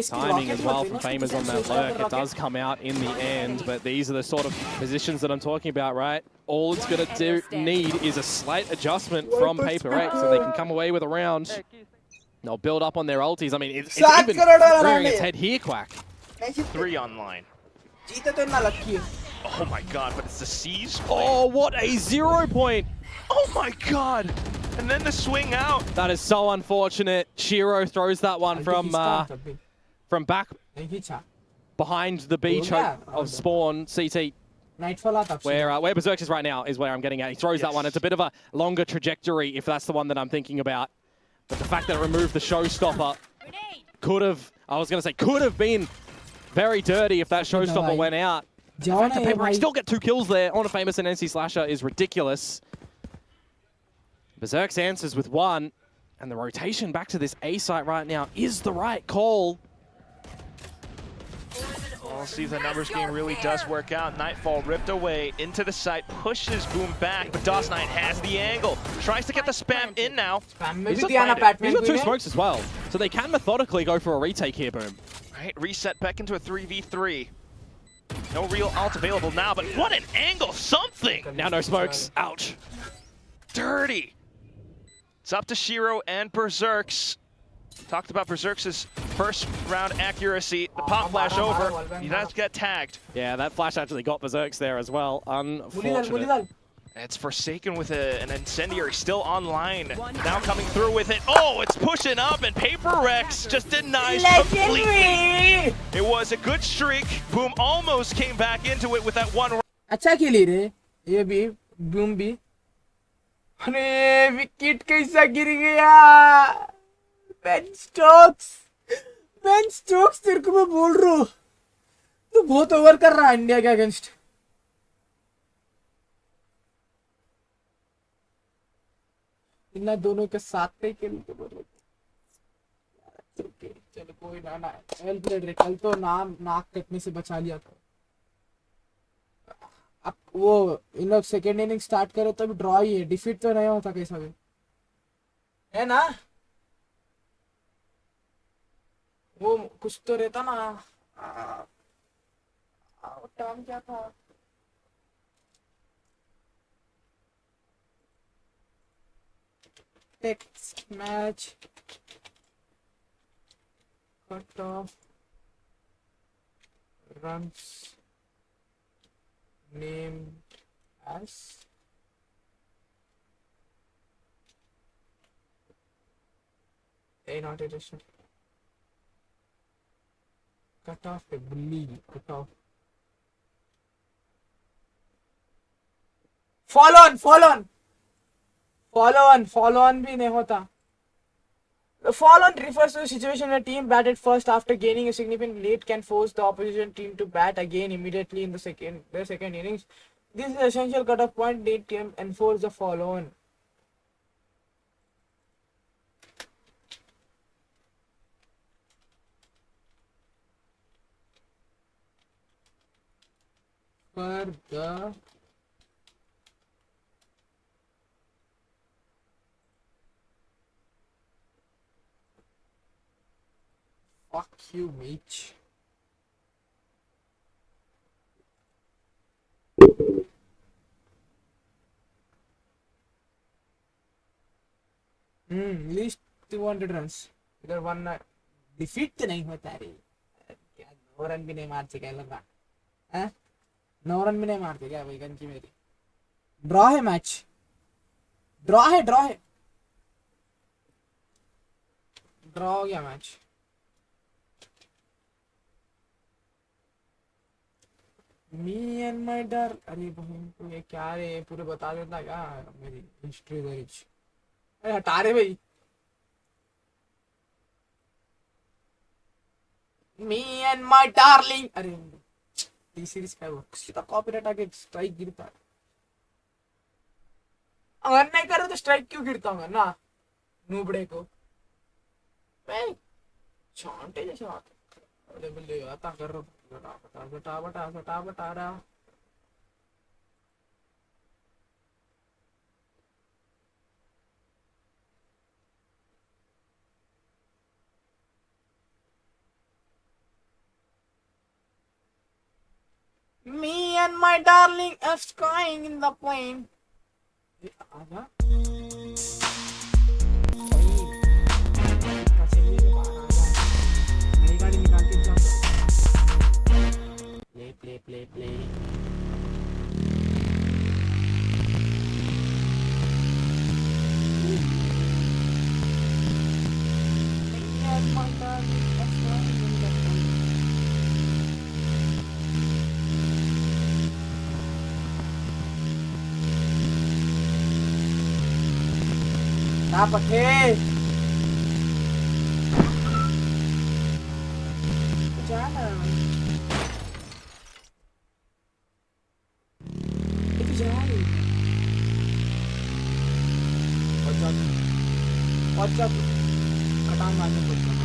Timing as well from Famous on that lurk. It does come out in the end, but these are the sort of positions that I'm talking about, right? All it's going to need is a slight adjustment from Paper X, and they can come away with a round. They'll build up on their ultis. I mean, it's even rearing its head here, Quack. 3 online. जीते तो इतना lucky है Oh my god, but it's the C's play. Oh, what a 0 point! Oh my god! And then the swing out. That is so unfortunate. Shiro throws that one from back नहीं खींचा behind the B Oh, choke yeah. of spawn CT. Nightfall आता Where Berserk is right now is where I'm getting at. He throws that one. It's a bit of a longer trajectory if that's the one that I'm thinking about. But the fact that it removed the showstopper could have, I was going to say, could have been very dirty if that showstopper went out. The जाओ fact ना that ये Paper X भाई still get 2 kills there on a Famous and NC Slasher is ridiculous. Berserk's answers with 1, and the rotation back to this A site right now is the right call. We'll see if the numbers game really does work out. Nightfall ripped away into the site, pushes Boom back, but DOS9 has the angle. Tries to get the spam in now. Spam में He's भी got दिया ना PadMan He's got को 2 ने smokes as well, so they can methodically go for a retake here, Boom. Right, reset back into a 3v3. No real ult available now, but what an angle! Something! Now no smokes. Ouch. Dirty! It's up to Shiro and Berserk's. Talked about Berserk's first round accuracy. The pop flash over. He does get tagged. Yeah, that flash actually got Berserk's there as well. Bully Unfortunate. दल It's Forsaken with an incendiary still online. Now coming through with it. Oh, it's pushing up, and Paper Rex just denies completely. Legendary It was a good streak. Boom almost came back into it with that one. अच्छा खेली रे ये भी boom भी अरे wicket कैसा गिर गया बेन स्टोक्स तेरे को मैं बोल रहा हूँ तू बहुत ओवर कर रहा है इंडिया के अगेंस्ट इन दोनों के साथ पे खेल के बोल रहे चलो कोई ना ना वेल प्लेड रे कल तो नाम नाक कटने से बचा लिया था अब वो इन लोग सेकेंड इनिंग स्टार्ट करे तो भी ड्रॉ ही है डिफीट तो नहीं होता कैसा भी है ना वो कुछ तो रहता ना टर्म क्या था text match cut off runs name as not edition cut off the bully cut off follow on भी नहीं होता. The follow-on refers to a situation where a team batted first after gaining a significant lead can force the opposition team to bat again immediately in the second innings. This is an essential cut-off point. The team enforce the follow-on. पर the fuck you, mate. Least 200 runs. इधर one defeat तो नहीं होता रे, क्या 9 run भी नहीं मारते क्या लगा, हैं 9 रन भी नहीं मारते क्या भाई गंजी मेरी। ड्रॉ है मैच, ड्रॉ है ड्रॉ हो गया मैच। मी एंड माय डर, अरे बहन तो ये क्या रे, पूरे बता देता क्या मेरी हिस्ट्री दरिज। अरे हटा रे भाई। मी एंड माय डार्लिंग, अरे टी सीरीज का वो सीधा कॉपीराइट आके स्ट्राइक गिरता है। अगर नहीं करो तो स्ट्राइक क्यों गिरता हूँ ना नूबड़े को मैं छांटे जैसे आता। अरे बल्ले आता कर बटा बटा बटा बटा बटा बटा रहा। Me and my darling are crying in the plane. आजा। नई गाड़ी निकाल के जा। Play. Me and my darling are crying in the plane. ना पठे जाना itu jari pojok ketangannya pojok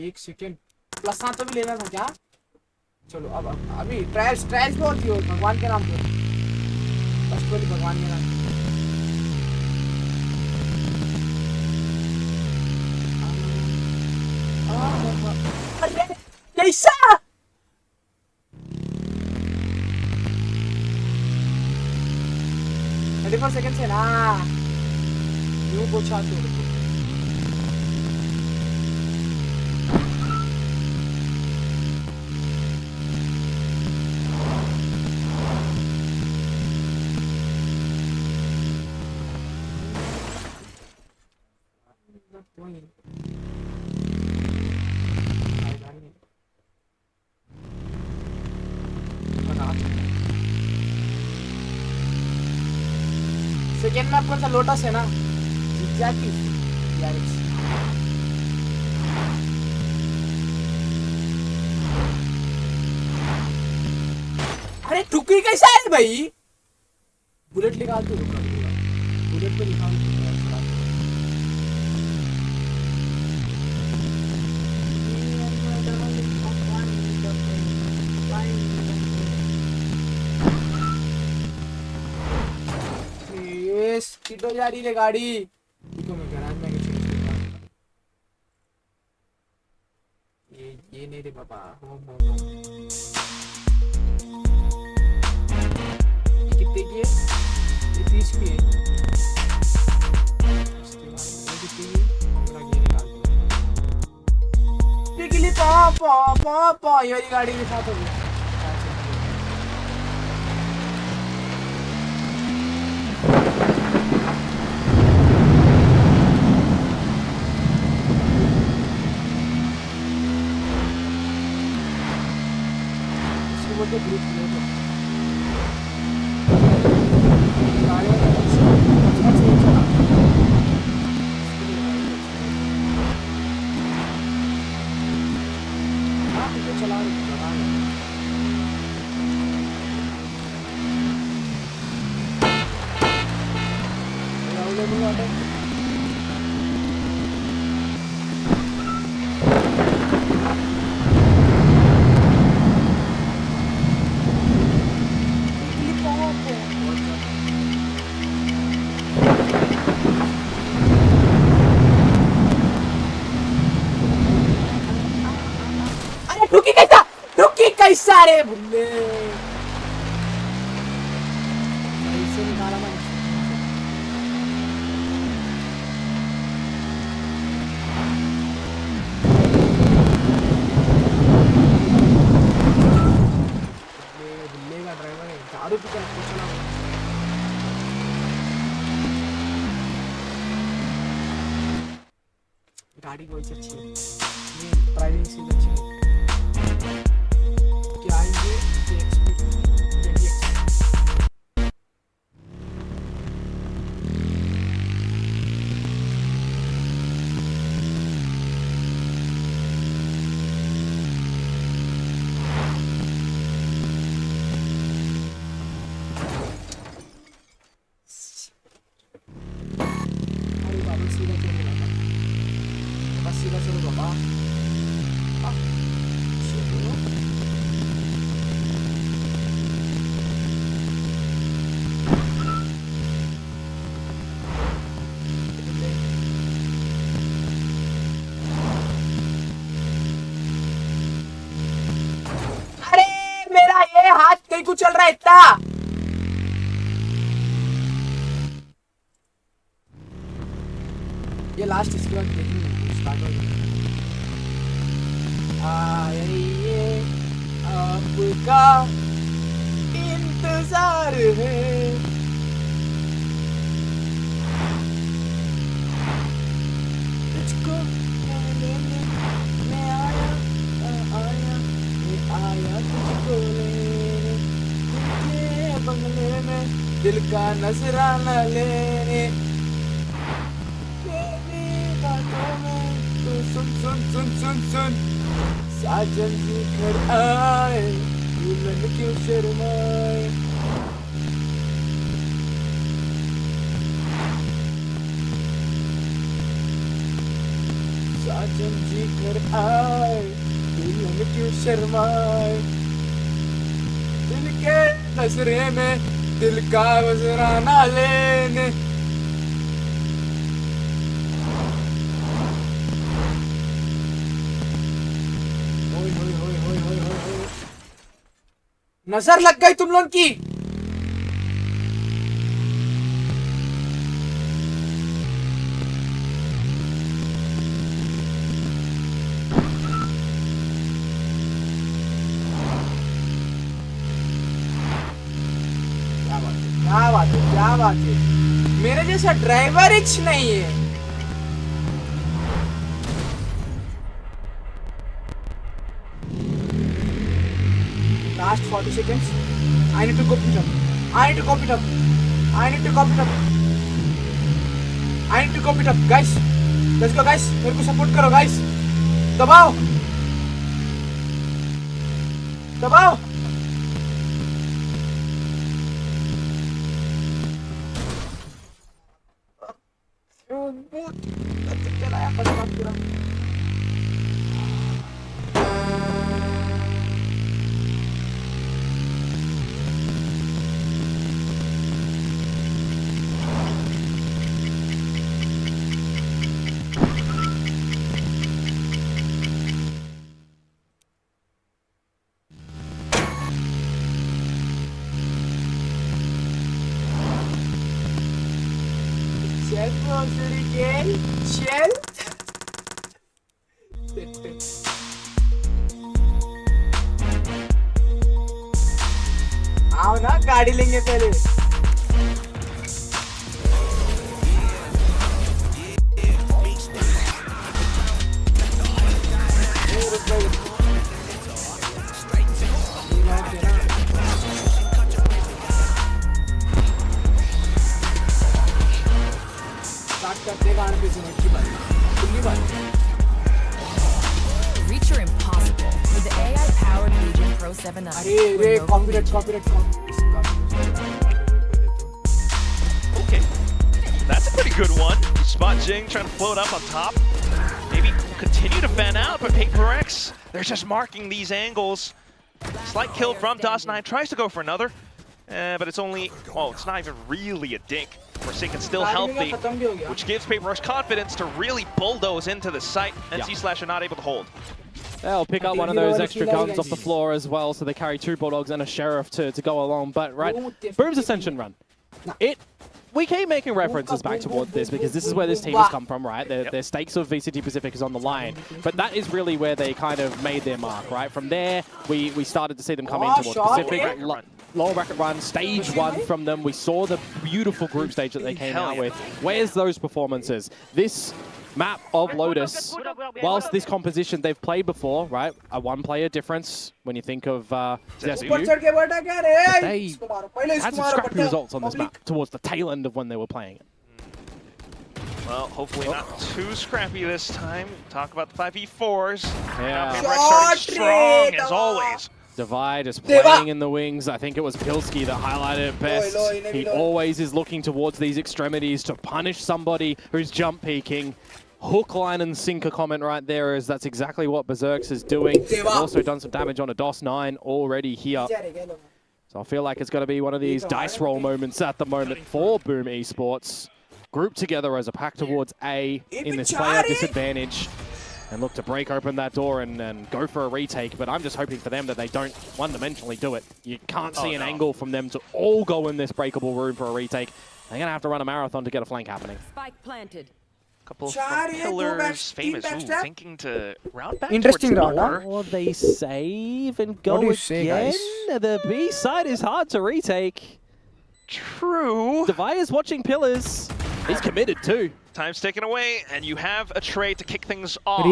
एक सेकेंड प्लस तो भी लेना था क्या। चलो अब अभी ट्रायल्स बहुत ही हो भगवान के नाम पे, बस कोई भगवान के नाम पे। कैसा 34 सेकंड से ना यूं पूछा तो सेकेंड में कौन सा लोटस है ना की अरे टुकी कैसा है भाई। बुलेट निकाल दो, बुलेट पे निकाल दो। किटो जा रही है गाड़ी तो मैं गैराज में ये नहीं रे पापा हो कितने की है ये 30 की है। इसके बाद ये कितनी है 15 की निकाल दो के लिए पापा ये वाली गाड़ी के साथ हो गई। तो ग्रुप में तो गाड़ियाँ अच्छा से चला हाँ तो चला अरे ठुकी कैसा रे बुल्ले ऐसे निकाला मैंने बुल्ले का ड्राइवर है दारू पी कर पूछना गाड़ी कोई अच्छी है ये ड्राइविंग सीट अच्छी है क्या ये अरे बाबा सीधा चलो बाबा बस सीधा चलो बाबा चलो अरे मेरा ये हाथ कहीं को चल रहा है इतना ये लास्ट इसके बाद देखेंगे स्टार्ट हो गया ये आपका इंतजार है तुझको लेने मैं आया तुझको लेने तुझे बंगले में दिल का नजराना लेने सुन साजन जी घर आए दुल्हन क्यों शर्माए साजन जी घर आए दुल्हन क्यों शर्माए दिल के नजरे में दिल का नजराना लेने नजर लग गई तुम लोग की क्या बात है मेरे जैसा ड्राइवर इच नहीं है last 40 seconds I need to copy it up I need to copy it up I need to copy it up I need to copy it up guys let's go guys मेरे को support करो guys दबाओ दबाओ चलाया पता पूरा चल भोसड़ी के चल आओ ना गाड़ी लेंगे पहले Reach your impossible with the AI-powered Legion Pro 7 अरे copyright Okay, that's Pretty good one. Spot Jing trying to float up on top. Maybe continue to fan out, but PaperX, they're just marking these angles. Slight kill from DOS9, tries to go for another. But it's only, well, it's not even really a dink. Forsaken still healthy, which gives PaperX confidence to really bulldoze into the site. NC/are not able to hold. They'll pick up one of those extra guns off the floor as well, so they carry 2 Bulldogs and a Sheriff to go along. But, right, Boom's Ascension run. We keep making references back towards this because this is where this team has come from, right? Their stakes of VCT Pacific is on the line. But that is really where they kind of made their mark, right? From there, we started to see them come in towards Pacific. Lower bracket run, stage 1 from them. We saw the beautiful group stage that they came out with. Where's those performances? This map of Lotus, whilst this composition they've played before, right? A 1-player difference when you think of ggoo. They had some scrappy results on this map towards the tail end of when they were playing it. Well, hopefully not too scrappy this time. Talk about the 5v4s. Yeah. PaperX starting strong as always. Divide is playing in the wings. I think it was Pilski that highlighted it best. He always is looking towards these extremities to punish somebody who's jump peeking. Hook, line, and sinker comment right there is that's exactly what Berserks is doing. They've also done some damage on a DOS9 already here. So I feel like it's going to be one of these dice roll moments at the moment for Boom Esports. Grouped together as a pack towards A in this player disadvantage. And look to break open that door and go for a retake. But I'm just hoping for them that they don't one-dimensionally do it. You can't see an angle from them to all go in this breakable room for a retake. They're going to have to run a marathon to get a flank happening. Spike planted. Couple from Pillars, Famous, thinking to route back Interesting towards round, door. Or they save and go What do you again. say, guys? The B side is hard to retake. True. Devi is watching Pillars. He's committed too. Time's taken away, and you have a trade to kick things off.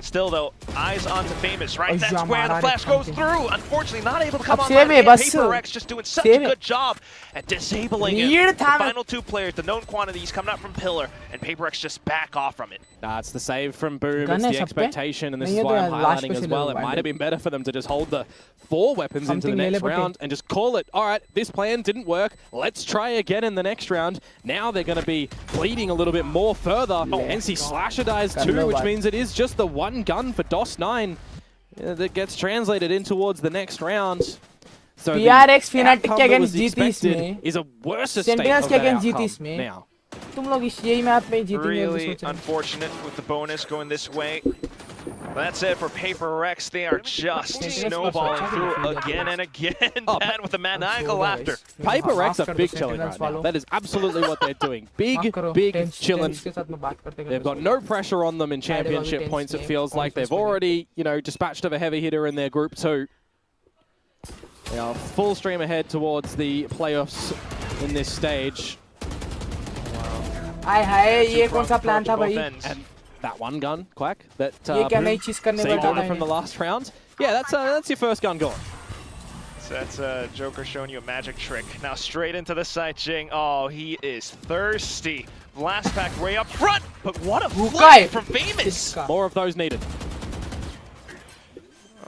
Still, though, eyes onto Famous, right? That's where the flash goes through. Unfortunately, not able to come on. PaperX just doing such a good job at disabling it. The final 2 players, the known quantities coming up from Pillar, and PaperX just back off from it. It's the save from Boom. It's the expectation, and this is why I'm highlighting as well. It might have been better for them to just hold the 4 weapons into the next round and just call it, all right, this plan didn't work. Let's try again in the next round. Now they're going to be bleeding a little bit more further. NC/er dies too, which means it is just the 1 gun for DOS9 that gets translated in towards the next round. So PRX Fnatic के against GT में is a worse state of Sentinels that against outcome GT में now. तुम लोग इस यही map में जीतेंगे Really unfortunate with the bonus going this way. That's it for PaperX. They are just snowballing through again and again. Bad with the maniacal laughter. PaperX are big chilling right now. That is absolutely what they're doing. Big chilling. They've got no pressure on them in championship points, it feels like. They've already, dispatched of a heavy hitter in their group 2. They are full stream ahead towards the playoffs in this stage. ये कौन सा plan था भाई And that 1 gun, Quack, that ये क्या नई चीज करने saved वाला on from the last round. Yeah, that's your first gun gone. So that's Joker showing you a magic trick. Now straight into the side, Jing. Oh, he is thirsty. Blast pack way up front, but what a flight from Famous. More of those needed.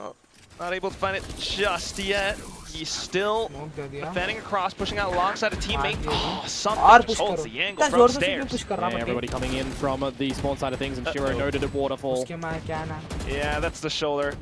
Oh, not able to find it just yet. He's still defending across, pushing out alongside a teammate. Oh, something just holds the angle from stairs. Yeah, everybody coming in from the spawn side of things, and Shiro noted at Waterfall. Yeah, that's the shoulder.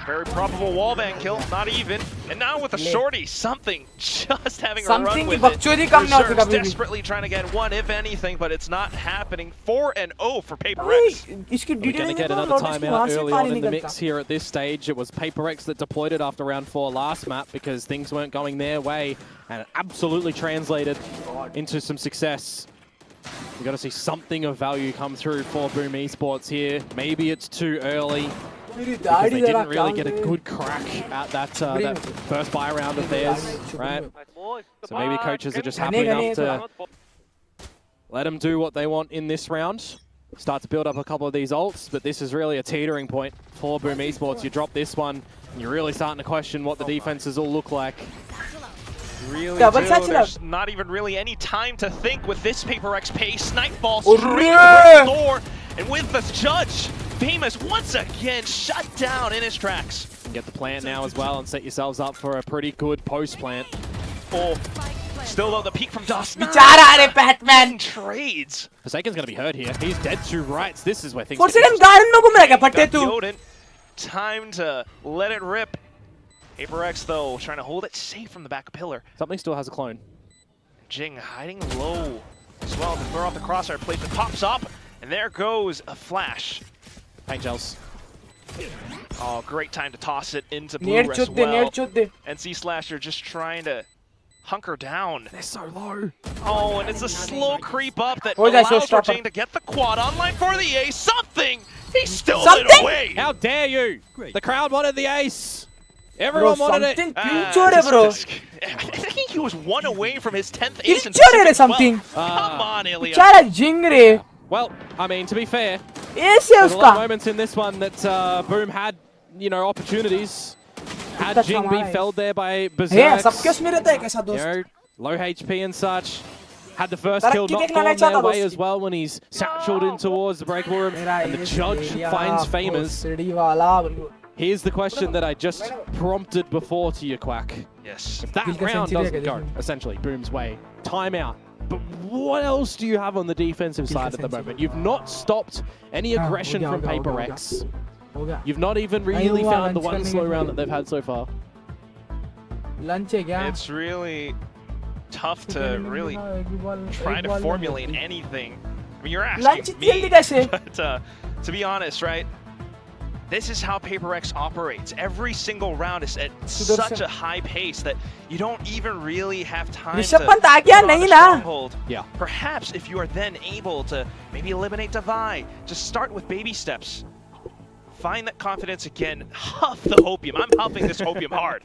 Very probable wallbang kill, not even. And now with a shorty, something just having a run with it. Berserk's desperately trying to get 1, if anything, but it's not happening. 4-0 for PaperX. We're going to get another timeout early on in the mix here at this stage. It was PaperX that deployed it after round 4 last map because things weren't going their way, and it absolutely translated into some success. We've got to see something of value come through for Boom Esports here. Maybe it's too early, because they didn't really get a good crack at that first buy round of theirs, right? So maybe coaches are just happy enough to let them do what they want in this round. Start to build up a couple of these ults, but this is really a teetering point for Boom Esports. You drop this one, and you're really starting to question what the defenses all look like. Really do. There's not even really any time to think with this PaperX pace. Nightfall straight towards the door, and with the judge, Famous once again shut down in his tracks. Get the plant now as well and set yourselves up for a pretty good post plant. Oh, Still though, the peek from Dust. बेचारा रे Batman Trades. Forsaken's going to be hurt here. He's dead to rights. This is where things four get second garden में घूम रहा है फट्टे Got तू Yoden. Time to let it rip. HyperX though, trying to hold it safe from the back pillar. Something still has a clone. Jing hiding low as well to throw off the crosshair placement. Pops up, and there goes a flash. Paint gels. Oh, great time to toss it into blue net as चुद दे net well. चुद दे NC Slasher just trying to hunker down. They're so low. Oh, and it's a slow creep up that Oh, that's allows for showstopper. Jing to get the quad online for the ace. Something! He still Something? lit away! How dare you? The crowd wanted the ace. bro Everyone wanted it. something क्यों छोड़े bro I think he was one away from his 10th क्यों ace in छोड़े रे Pacific as well. something Come on, Ilya. बेचारा जिंग रे Well, I mean, to be fair, ऐसे there's a lot of उसका moments in this one that Boom had, you know, opportunities. Had That's Jing be alright. felled there by है Berserk. सबके उसमें रहता है कैसा You दोस्त know, low HP and such. Had the first Tarak kill ki not dekhna gone nahi their chahta way dosti. as well when he's satcheled in towards the breakable room and the judge finds famous. सीढ़ी वाला Here's the question that I just prompted before to you, Quack. Yes. If that Kill ka round century doesn't ka go, jisme. essentially, Boom's way, timeout. But what else do you have on the defensive Kill ka side at the century. moment? You've not stopped any हाँ, aggression हो गया, from हो गया, Paper हो गया, X. हो गया You've not even really हुआ, found the lunch one करने slow के round लिए। that they've had so far. Lunch है क्या It's really tough to really try to formulate anything. I mean, you're Lunch asking जल्दी me, कैसे but to be honest, right? This is how Paper X operates. Every single round is at such a high pace that you don't even really have time to Rishabh Pant आ गया put on नहीं a ना stronghold. Yeah. Perhaps if you are then able to maybe eliminate Divide, just start with baby steps. Find that confidence again. Huff the hopium. I'm huffing this hopium hard.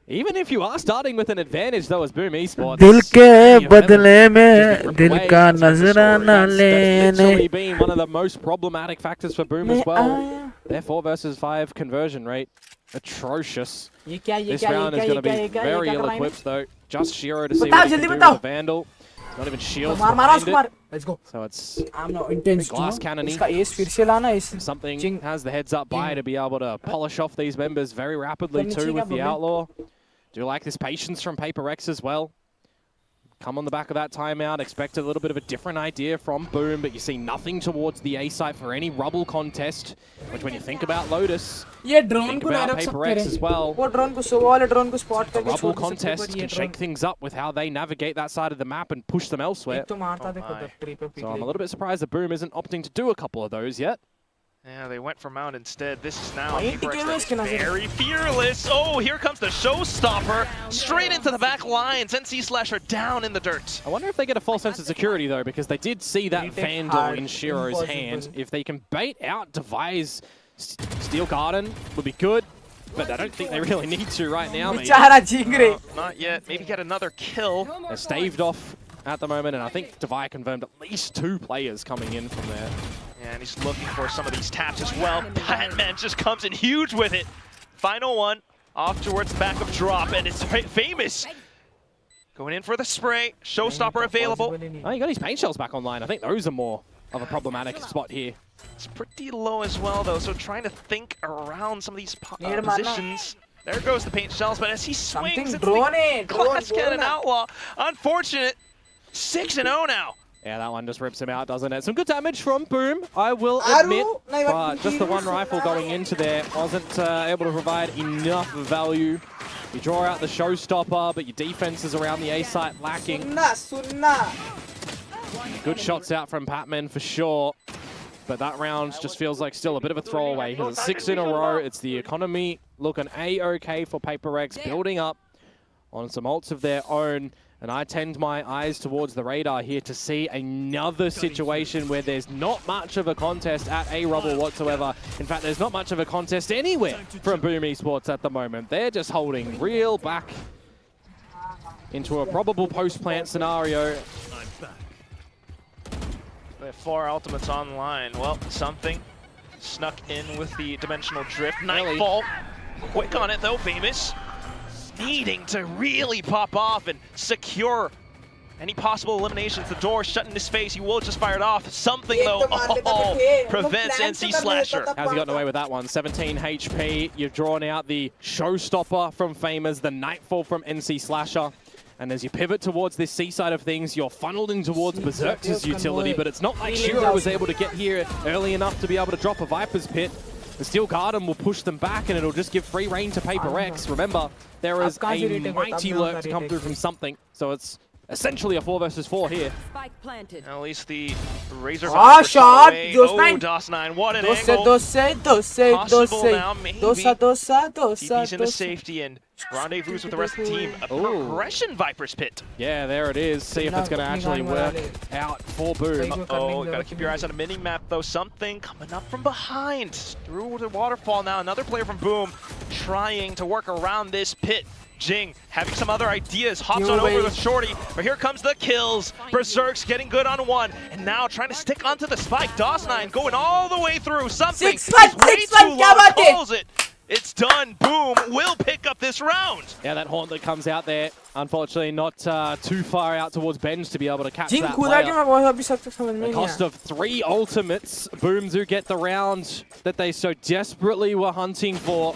Even if you are starting with an advantage, though, as Boom Esports, दिल के you बदले haven't में just दिल ripped का away. नजराना That's literally लेने been one of the most problematic factors for Boom as well. Their 4 versus 5 conversion rate, atrocious. ये क्या ये This क्या ये round is क्या going ये to क्या ये be क्या ये very क्या करवाएंगे ill-equipped, though. Just Shiro to see बताओ, what he जल्दी can do बताओ। with the Vandal. Not even shields मार मारा behind उसको मार it. Let's go So it's I am not intense glass cannon-y. उसका एस फिर से लाना इस something Jing. has the heads up by to be able to polish off these members very rapidly From too Chica with the Bobby. Outlaw. Do like this patience from Paper X as well. Come on the back of that timeout, expect a little bit of a different idea from Boom, but you see nothing towards the A site for any rubble contest, which when you think about Lotus, ये drone think को नहीं about रख Paper सकते X as रे well. वो drone को सुबह वाले ड्रोन को स्पॉट The करके rubble छोड़ सकते contest पर ये can shake drone things up with how they navigate that side of the map and push them elsewhere. एक तो मारता Oh देखो my. डॉक्टरी पे So I'm a पीछे little bit surprised that Boom isn't opting to do a couple of those yet. Yeah, they went for Mount instead. This is now Why Paper didn't you X give us very fearless. Oh, here comes the showstopper. Straight into the back lines. NC Slasher down in the dirt. I wonder if they get a false sense of security, though, because they did see that Retake Vandal hard, in Shiro's hand. impossible. If they can bait out Device Steel Garden, would be good, but I don't think they really need to right now. Maybe. बेचारा जिंग रे Not yet. Maybe get another kill. They're staved off at the moment, and I think Devi confirmed at least 2 players coming in from there. Yeah, and he's looking for some of these taps as well. Batman just comes in huge with it. Final one. Off towards the back of drop, and it's famous. Going in for the spray. Showstopper available. Oh, you got his paint shells back online. I think those are more of a problematic spot here. It's pretty low as well, though, so trying to think around some of these Near mana. positions. There goes the paint shells, but as he swings, Something it's drone the है drone Glass Cannon बोलना Outlaw. Unfortunate. 6-0 now. Yeah, that one just rips him out, doesn't it? Some good damage from Boom, I will Aru, admit, nahi, but just the one Aru, rifle going into there wasn't able to provide enough value. You draw out the showstopper, but your defense is around the A site lacking. सुनना Good shots out from Patman for sure, but that round just feels like still a bit of a throwaway. Because it's 6 in a row, it's the economy looking A-okay for Paper X, building up on some ults of their own. And I tend my eyes towards the radar here to see another situation where there's not much of a contest at A-Rubble whatsoever. In fact, there's not much of a contest anywhere from Boom Esports at the moment. They're just holding real back into a probable post-plant scenario. They have 4 ultimates online. Well, something snuck in with the dimensional drift. Nightfall. Quick on it, though, famous. Needing to really pop off and secure any possible eliminations. The door shut in his face. He will just fire it off. Something, though, prevents NC Slasher. How's he gotten away with that one? 17 HP. You've drawn out the showstopper from Famers, the Nightfall from NC Slasher. And as you pivot towards this C side of things, you're funneled in towards Berserk's utility, but it's not like Shiro was able to get here early enough to be able to drop a Viper's Pit. The Steel Garden will push them back, and it'll just give free reign to Paper X. Remember, there is a mighty lurk to come through from something, so it's essentially a 4 versus 4 here. Spike planted. At least the Razor shot! away. Dos Oh, nine. DOS9, what an Dos angle. se, now, maybe. TP's into safety and rendezvous with the rest of the team. A Ooh. progression Viper's Pit. Yeah, there it is. See if it's going to actually work out for Boom. Oh, gotta keep your eyes on the mini-map though. Something coming up from behind. Through the waterfall now. Another player from Boom trying to work around this pit. Jing having some other ideas, hops on over with Shorty, but here comes the kills. Berserk's getting good on one, and now trying to stick onto the spike. DOS9 going all the way through. Something is way too low, calls it. It's done. Boom will pick up this round. Yeah, that haunt that comes out there, unfortunately not too far out towards Benj to be able to catch that player. The cost of 3 ultimates, Boom do get the round that they so desperately were hunting for.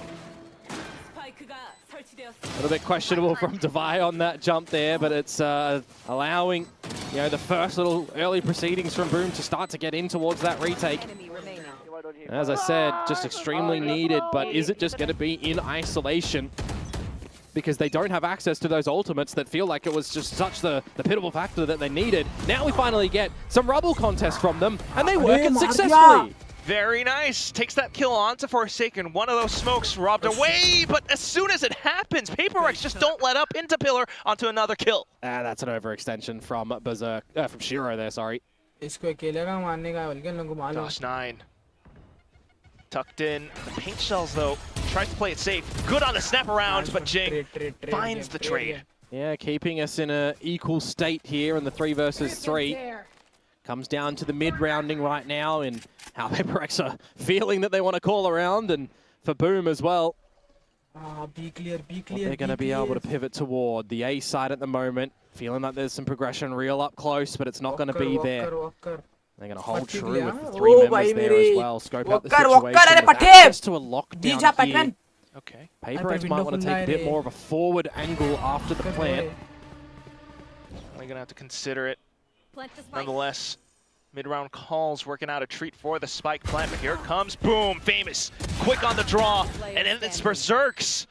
A little bit questionable from Devi on that jump there, but it's allowing, you know, the first little early proceedings from Boom to start to get in towards that retake. As I said, just extremely needed, but is it just going to be in isolation? Because they don't have access to those ultimates that feel like it was just such the pivotal factor that they needed. Now we finally get some rubble contest from them, and they work it successfully. Very nice. Takes that kill onto Forsaken. One of those smokes robbed away, but as soon as it happens, Paper X just don't let up into Pillar onto another kill. That's an overextension from Berserk, from Shiro there, sorry. DOS9. Tucked in. The paint shells, though, tries to play it safe. Good on the snap around, but Jing finds the trade. Yeah, keeping us in an equal state here in the 3 versus 3. Comes down to the mid-rounding right now and how Paper X are feeling that they want to call around, and for Boom as well. Be clear, They're going to be able to pivot toward the A side at the moment. Feeling like there's some progression real up close, but it's not going to be there. They're going to hold true with the 3 members there as well. Scope out the situation with access to a lockdown here. Okay. Paper X might want to take a bit more of a forward angle after the plant. Only going to have to consider it. Nonetheless, mid-round calls working out a treat for the spike plant, but here it comes. Boom, famous, quick on the draw, and then it's Berserk's.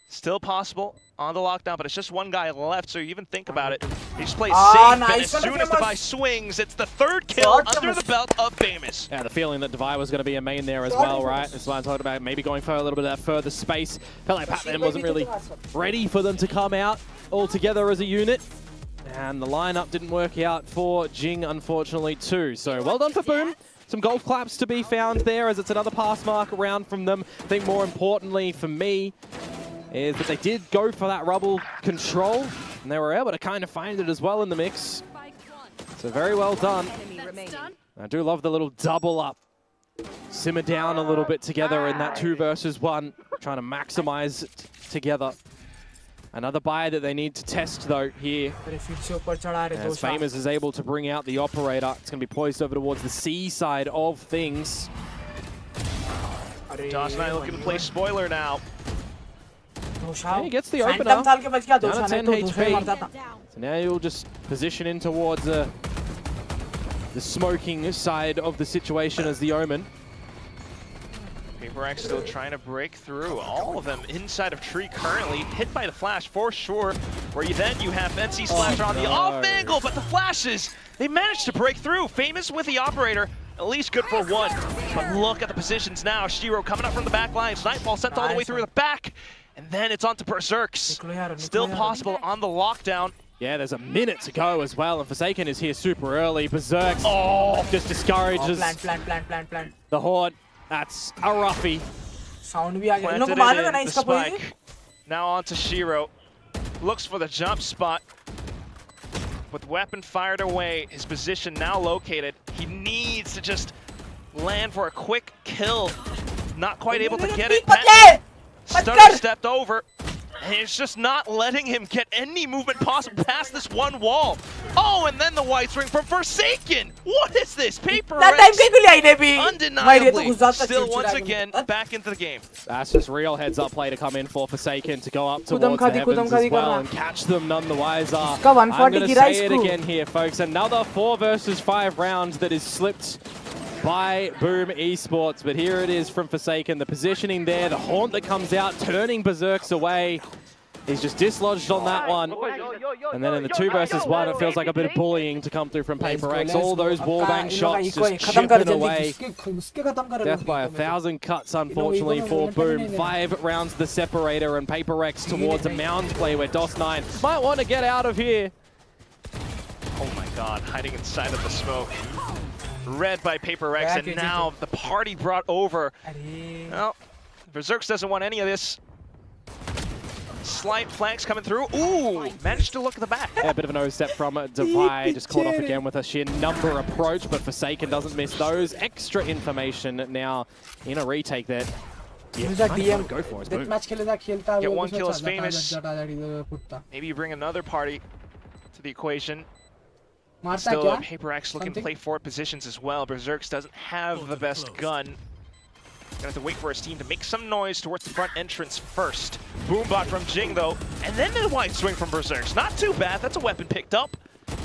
Still possible on the lockdown, but it's just one guy left, so you even think about it. He just plays safe, and as soon as Devi swings, it's the 3rd kill under the belt of Famous. Yeah, the feeling that Devi was going to be a main there as well, right? That's why I talked about maybe going for a little bit of that further space. Felt like Patman wasn't really ready for them to come out all together as a unit. And the lineup didn't work out for Jing, unfortunately, too. So well done for Boom. Some golf claps to be found there as it's another pass mark around from them. I think more importantly for me is that they did go for that rubble control, and they were able to kind of find it as well in the mix. So very well done. I do love the little double up. Simmer down a little bit together in that 2 versus 1, trying to maximize it together. Another buy that they need to test, though, here. As Famous is able to bring out the operator. It's going to be poised over towards the C side of things. DOS9 looking to play spoiler now. Yeah, he gets the opener. Down to 10 HP. So now you'll just position in towards the smoking side of the situation as the Omen. Paper X still trying to break through. All of them inside of tree currently. Hit by the flash for sure. Where you have NC Slasher on the off angle, but the flashes, they managed to break through. Famous with the operator, at least good for 1. But look at the positions now. Shiro coming up from the back line. Nightfall sent all the way through the back. And then it's on to Berserk's. Still possible on the lockdown. Yeah, there's a minute to go as well, and Forsaken is here super early. Berserk just discourages the Horde. That's a roughie. Planted it in, the spike. Now on to Shiro. Looks for the jump spot. With weapon fired away, his position now located. He needs to just land for a quick kill. Not quite able to get it. Stutter stepped over. And it's just not letting him get any movement possible past this one wall. Oh, and then the white swing from Forsaken. What is this? Paper That time कहीं को ले आई ने भी undeniably still once again back into the game. That's just real heads-up play to come in for Forsaken to go up towards Kudam the khadi heavens as well karna. and catch them none the wiser. Iska 140 I'm going to gira say it isko. again here, folks. Another 4 versus 5 rounds that is slipped by Boom Esports, but here it is from Forsaken. The positioning there, the haunt that comes out, turning Berserks away. He's just dislodged on that one. And then in the 2 versus 1, it feels like a bit of bullying to come through from Paper X. All those wallbang shots just chipping away. Death by 1,000 cuts, unfortunately, for Boom. 5 rounds the separator, and Paper X towards a mound play where DOS9 might want to get out of here. Oh my god, hiding inside of the smoke. Read by Paper X, and now the party brought over. Well, Berserks doesn't want any of this. Slight flanks coming through. Ooh, managed to look at the back. Yeah, a bit of an O-step from Divide, just caught off again with a sheer number approach, but Forsaken doesn't miss those. Extra information now in a retake there. Yeah, go for it. Get 1 kill is famous. Maybe you bring another party to the equation. Still, Paper X looking to play forward positions as well. Berserks doesn't have the best gun. Gonna have to wait for his team to make some noise towards the front entrance first. Boombot from Jing though, and then the white swing from Berserks. Not too bad, that's a weapon picked up.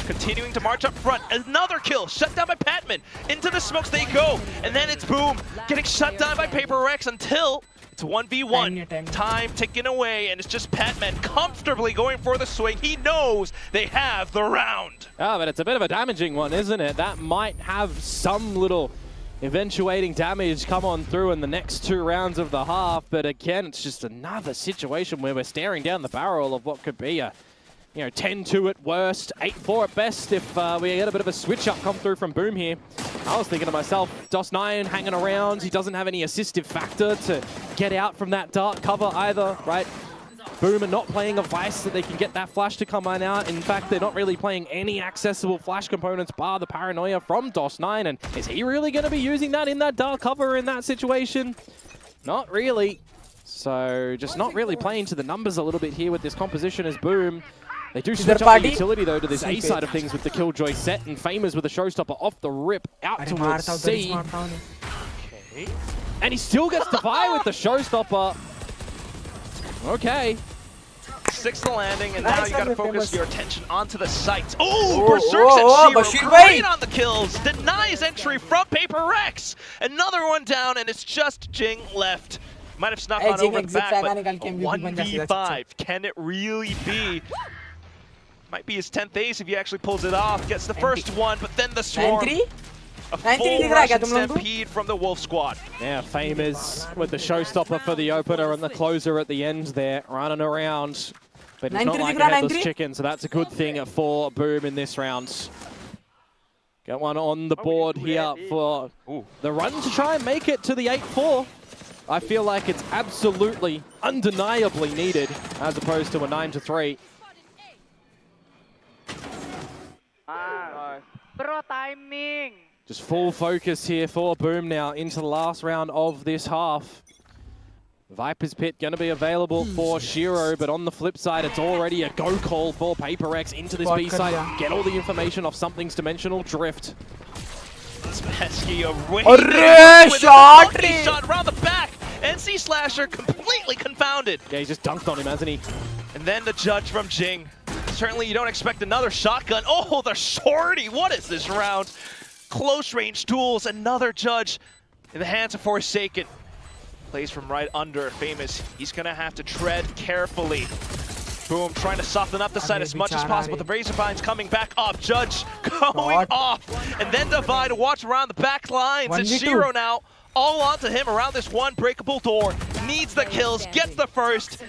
Continuing to march up front, another kill, shut down by Patman. Into the smokes they go, and then it's Boom getting shut down by Paper X until it's 1v1. Time ticking away, and it's just Patman comfortably going for the swing. He knows they have the round. Oh, but it's a bit of a damaging one, isn't it? That might have some little eventuating damage come on through in the next 2 rounds of the half, but again, it's just another situation where we're staring down the barrel of what could be a 10-2 at worst, 8-4 at best if we get a bit of a switch-up come through from Boom here. I was thinking to myself, DOS9 hanging around, he doesn't have any assistive factor to get out from that dark cover either, right? Boom are not playing a Vice that they can get that flash to come on out. In fact, they're not really playing any accessible flash components bar the paranoia from DOS9, and is he really going to be using that in that dark cover in that situation? Not really. So just not really playing to the numbers a little bit here with this composition as Boom. They do switch up the utility though to this A side of things with the Killjoy set, and Famous with a showstopper off the rip out towards C. Okay. And he still gets to buy with the showstopper. Okay. 6th the landing, and now you gotta focus your attention onto the sights. Oh, Berserks and Shiro great on the kills. Denies entry from Paper X. Another one down, and it's just Jing left. Might have snuck on over the back, but 1v5. Can it really be? Might be his 10th ace if he actually pulls it off. Gets the first one, but then the swarm. A full Russian stampede from the Wolf Squad. Yeah, Famous with the showstopper for the opener and the closer at the end there, running around. But it's not like a headless chicken, so that's a good thing for Boom in this round. Got one on the board here for the run to try and make it to the 8-4. I feel like it's absolutely, undeniably needed, as opposed to a 9-3. Bro, timing. Just full focus here for Boom now into the last round of this half. Viper's Pit going to be available for Shiro, but on the flip side, it's already a go call for Paper X into this B side. Get all the information off Something's Dimensional Drift. Spassky away with a shot around the back. NC Slasher completely confounded. Yeah, he just dunked on him, hasn't he? And then the judge from Jing. Certainly you don't expect another shotgun. Oh, the shorty. What is this round? Close range duels. Another judge in the hands of Forsaken. Plays from right under Famous. He's going to have to tread carefully. Boom, trying to soften up the side as much as possible. The Razorbine's coming back up. Judge going off. And then Divide to watch around the back lines. And Shiro now all onto him around this one breakable door. Needs the kills, gets the first.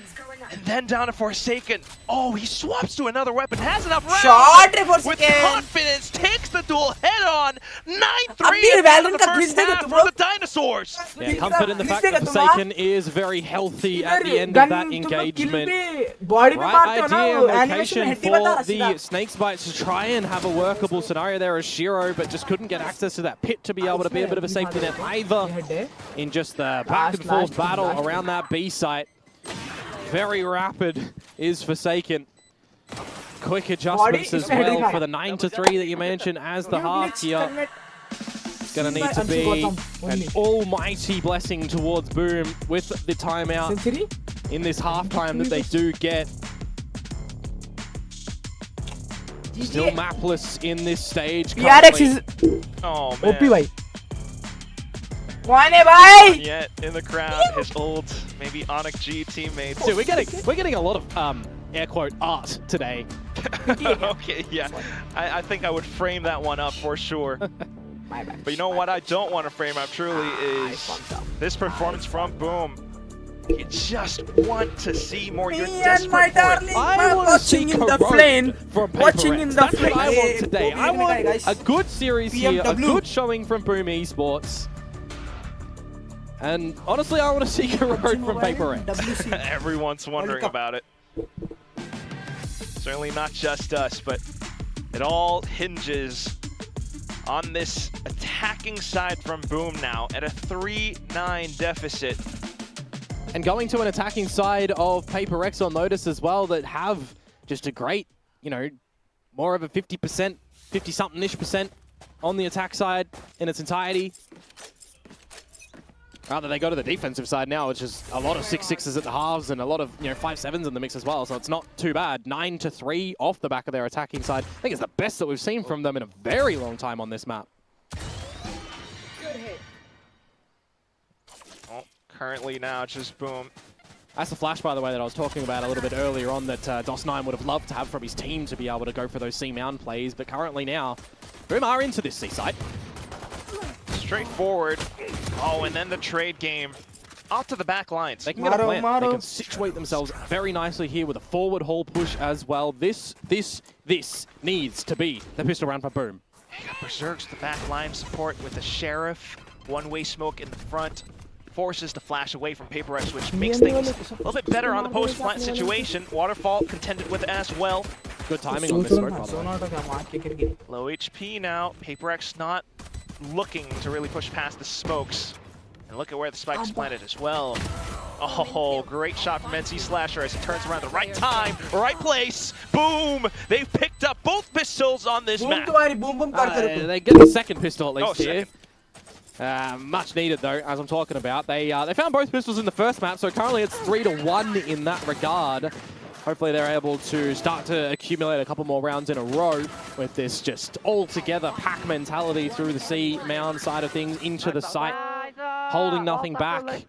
And then down to Forsaken. Oh, he swaps to another weapon. Has enough rounds. With confidence, takes the duel head on. 9-3 in the first half for the Dinosaurs. Yeah, comfort in the fact that Forsaken is very healthy at the end of that engagement. Right idea, location for the Snake's Bites to try and have a workable scenario there as Shiro, but just couldn't get access to that pit to be able to be a bit of a safety net either in just the back and forth battle around that B site. Very rapid is Forsaken. Quick adjustments as well for the 9-3 that you mentioned as the half here. Gonna need to be an almighty blessing towards Boom with the timeout in this halftime that they do get. Still mapless in this stage. PRX is Oh OP man. bhai. Kौन है bhai? Yet in the crowd, his old maybe Onyx G teammates. Dude, we're getting a lot of air quote art today. Okay, yeah. I think I would frame that one up for sure. But you know what I don't want to frame up truly is this performance from Boom. You just want to see more. You're desperate for it. I want to see in the corrode flame. from Watching PaperX. in the That's what I flame. want today. I want a good series here, a BMW. good showing from Boom Esports. And honestly, I want to see corrode from PaperX. Everyone's wondering about it. Certainly not just us, but it all hinges on this attacking side from Boom now at a 3-9 deficit. And going to an attacking side of PaperX on notice as well that have just a great, you know, more of a 50%, 50-something-ish percent on the attack side in its entirety. Rather, they go to the defensive side now, which is a lot of 6-6s at the halves and a lot of 5-7s in the mix as well. So it's not too bad. 9-3 off the back of their attacking side. I think it's the best that we've seen from them in a very long time on this map. Well, currently now just Boom. That's the flash, by the way, that I was talking about a little bit earlier on that DOS9 would have loved to have from his team to be able to go for those C-Mound plays. But currently now, Boom are into this C-side. Straightforward. Oh, and then the trade game. Off to the back lines. They can get a plant. They can situate themselves very nicely here with a forward haul push as well. This needs to be the pistol round for Boom. He got Berserk's the back line support with the Sheriff. One-way smoke in the front. Forces the flash away from PaperX, which makes things a little bit better on the post-plant situation. Waterfall contended with as well. Good timing on this smoke, by the way. Low HP now. PaperX not looking to really push past the smokes. And look at where the spike is planted as well. Oh, great shot from NC Slasher as he turns around the right time, right place. Boom! They've picked up both pistols on this map. They get the second pistol at least here. Second. Much needed though, as I'm talking about. They found both pistols in the first map, so currently it's 3-1 in that regard. Hopefully they're able to start to accumulate a couple more rounds in a row with this just all-together pack mentality through the C-Mound side of things into the site, holding nothing back.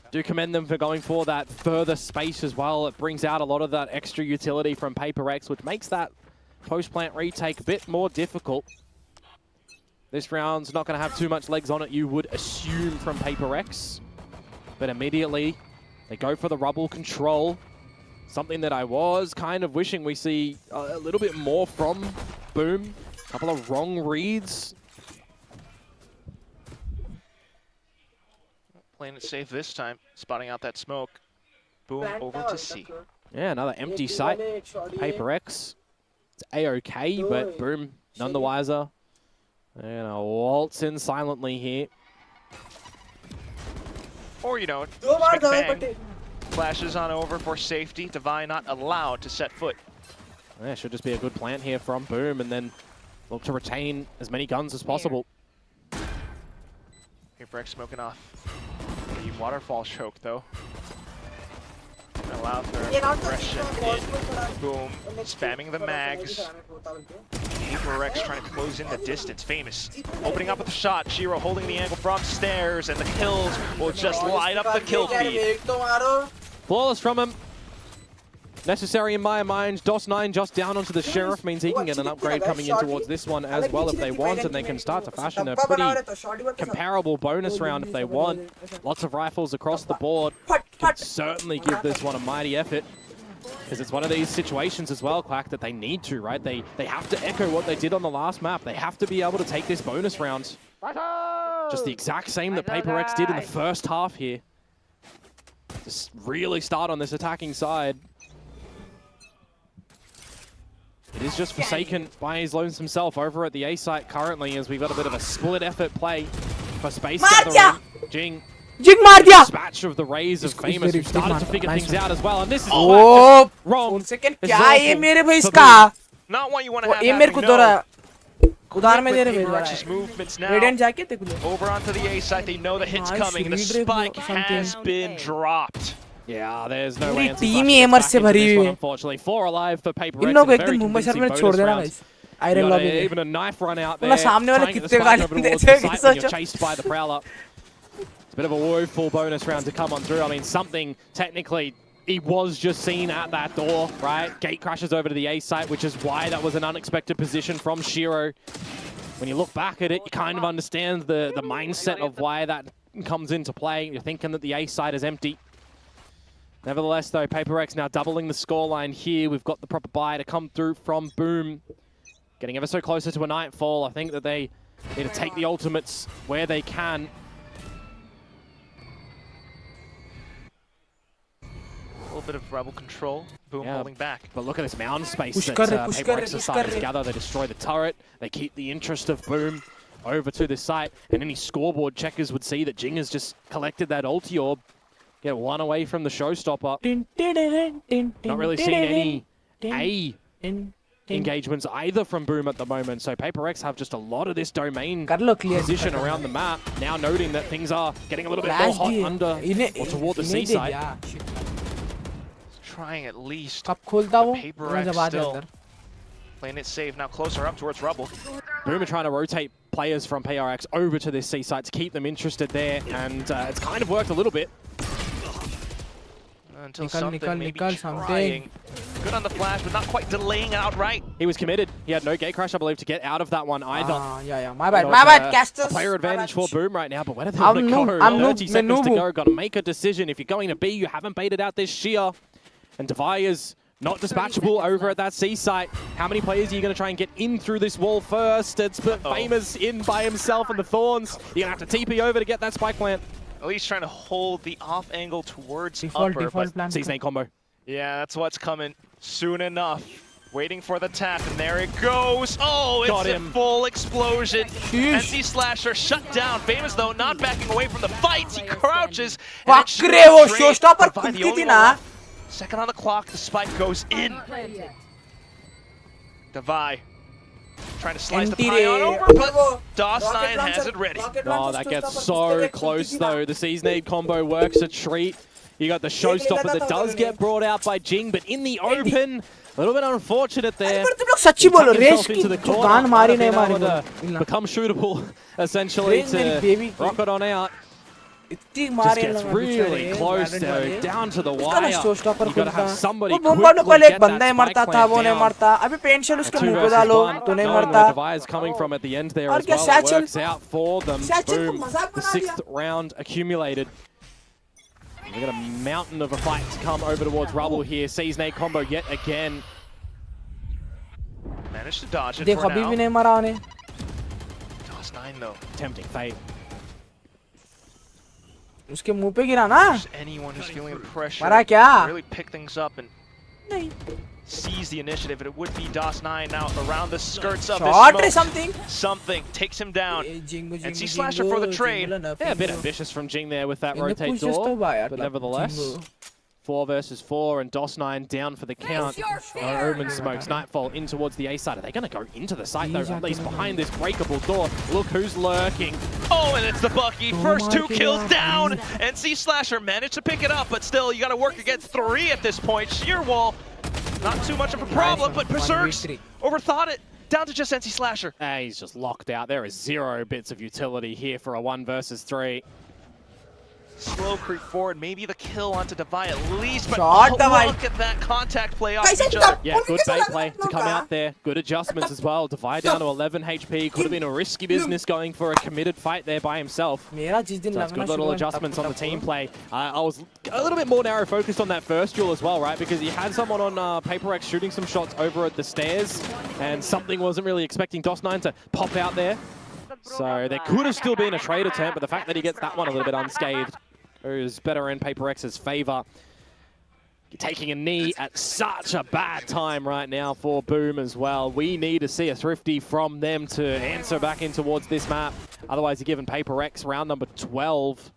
Do commend them for going for that further space as well. It brings out a lot of that extra utility from PaperX, which makes that post-plant retake a bit more difficult. This round's not going to have too much legs on it, you would assume, from PaperX. But immediately, they go for the rubble control. Something that I was kind of wishing we see a little bit more from Boom. A couple of wrong reads. Playing it safe this time, spotting out that smoke. Boom over to C. Yeah, another empty site. PaperX. It's A-OK, but Boom none the wiser. And a waltz in silently here. Or, you know, just bang. Flashes on over for safety. Divine not allowed to set foot. Yeah, should just be a good plant here from Boom, and then look to retain as many guns as possible. PaperX smoking off the waterfall choke, though. Allow for aggression in. Boom. Spamming the mags. PaperX trying to close in the distance. Famous. Opening up with the shot. Shiro holding the angle from stairs, and the kills will just light up the kill feed. Flawless from him. Necessary in my mind. DOS9 just down onto the Sheriff means he can get an upgrade coming in towards this one as well if they want, and they can start to fashion a pretty comparable bonus round if they want. Lots of rifles across the board. Could certainly give this one a mighty effort, because it's one of these situations as well, Quack, that they need to, right? They have to echo what they did on the last map. They have to be able to take this bonus round. Just the exact same that PaperX did in the first half here. Just really start on this attacking side. It is just Forsaken by his lonesome self over at the A site currently, as we've got a bit of a split effort play for space gathering. Jing जिग मार दिया Dispatch of the Rays of इसको- Famous, who इसको started to मारता, figure nice things one. out as well. And this is oh wrong. 4 second It's क्या है ये awful मेरे भाई for इसका Not what you want to वो have. ये मेरे को happening, दो no. रहा उधार में दे Quick रहे with भेज रहा Paper X's है movements now. रेडिएंट जाके देख लो Over onto the A side, they know the hit's Nice coming. The read rate spike or something. has been dropped. Yeah, there's no पूरी way. team ही aimers से भरी हुई है। Unfortunately, 4 alive for Paper in X. लोगों को and a एकदम very Mumbai शहर में convincing छोड़ bonus देना round. Guys You iron got lobby में even a knife run out वरना there. सामने वाले trying to get कितने the spike गाली over देते towards हैं the कि site when you're सोचो chased by the Prowler. It's a bit of a woeful bonus round to come on through. I mean, something technically he was just seen at that door, right? Gate crashes over to the A site, which is why that was an unexpected position from Shiro. When you look back at it, you kind of understand the mindset of why that comes into play. You're thinking that the A side is empty. Nevertheless, though, Paper X now doubling the scoreline here. We've got the proper buy to come through from Boom. Getting ever so closer to a nightfall. I think that they need to take the ultimates where they can. A little bit of rebel control. Boom Yeah. holding back. But look at this mound space Push that kar rahe, push Paper kar X rahe, are push starting kar to rahe. gather. They destroy the turret. They keep the interest of Boom over to this site. And any scoreboard checkers would see that Jing has just collected that ulti orb. Get one away from the showstopper. Not really seeing any A engagements either from Boom at the moment. So Paper X have just a lot of this domain कर लो clear position around the map. Now noting that things are getting a little bit more Flash hot दिए under इन्हें or toward the इन्हें दे seaside. दिया Shit. Trying at least. कब खोलता वो Paper मैं X जब आ still. अंदर Playing it safe. Now closer up towards Rebel. Boom are trying to rotate players from PRX over to this seaside to keep them interested there, and it's kind of worked a little bit. Until Nikal, something nikal, maybe nikal, something. trying. Good on the flash, but not quite delaying outright. He was committed. He had no gate crash, I believe, to get out of that one either. yeah my bad So my it's, bad a casters player advantage for Boom right now, but where do they I'm want to noob, go? I'm 30 noob, seconds to noob. go. Got to make a decision. If you're going to B, you haven't baited out this sheer. And Devire's not dispatchable over at that C site. How many players are you going to try and get in through this wall first? It's Famous in by himself and the Thorns. You're going to have to TP over to get that spike plant. At least trying to hold the off angle towards default upper. default But plan C-Snake combo. yeah, that's what's coming soon enough. Waiting for the tap, and there it goes. Oh, Got it's a him. full explosion. Sheesh. NC Slasher shut down. Famous, though, not backing away from the fights. He crouches. and fuck it's रे वो straight. showstopper Divide the खुलती only थी one ना left. Second on the clock, the spike goes in. Devi trying to slice the Empty pie on रे over, but वो DOS9 rocket has launcher, it ready. rocket Oh, launcher that gets showstopper so किसके close, खुलती थी ना? though. The Seasonade combo works a treat. You got the showstopper that does get brought out by Jing, but in the open, a little bit unfortunate there. पर तुम लोग सच्ची बोलो Tuck race himself की into the जो corner, गान might मारी have नहीं been मारी able to बोलो। become shootable, essentially, Raise मेरी baby to की। rocket on out. इतनी Just मारे gets लोग really बेचारे, close Valorant there, वाले। down to the उसका ना wire. showstopper You got to have खुलता। somebody वो बम्बा quickly पहले एक get बंदा that ही मरता spike था plant वो नहीं down. मरता अभी पेंशियल उसके Two मुंह पे versus डालो one. तो नहीं Knowing where मरता Devire's coming from at the end there और as क्या well. It Satchel? works out for them. Satchel को Boom. मजाक The बना 6th दिया। round accumulated. We got a mountain of a fight to come over towards Rubble here. Seasonade combo yet again. Managed to dodge it देखो for अभी now. भी नहीं मरा उन्हें DOS9 though. Tempting fate. उसके मुंह पे गिरा ना Just anyone who's feeling the pressure. मरा क्या Really pick things up and नहीं seize the initiative. And it would be DOS9 now around the skirts of shot रे this smoke. something Something takes him down. Ginkgo And see Slasher for the trade. Yeah, a bit ambitious from Jing there with that In the rotate push just door. over, yeah, But like nevertheless, Jingo. 4 versus 4 and DOS9 down for the count. Omen smokes Nightfall in towards the A side. Are they going to go into the site though? At least behind this breakable door. Look who's lurking. Oh, and it's the Bucky. First 2 kills down. NC Slasher managed to pick it up, but still, you got to work against 3 at this point. Sheer wall, not too much of a problem, but Berserks overthought it. Down to just NC Slasher. He's just locked out. There is 0 bits of utility here for a 1 versus 3. Slow creep forward, maybe the kill onto Devi at least, but Shot, Devi. look at that contact play off Guys, each other. Yeah, good bait play to come out there. Good adjustments as well. Devi down to 11 HP. Could have been a risky business going for a committed fight there by himself. मेरा जिस दिन So it's लगना good little शुरू हुआ, adjustments on the तब- team play. I was a little bit more narrow focused on that first duel as well, right? Because you had someone on Paper X shooting some shots over at the stairs, and something wasn't really expecting DOS9 to pop out there. So there could have still been a trade attempt, but the fact that he gets that one a little bit unscathed is better in Paper X's favor. Taking a knee at such a bad time right now for Boom as well. We need to see a thrifty from them to answer back in towards this map. Otherwise, you're giving Paper X round number 12.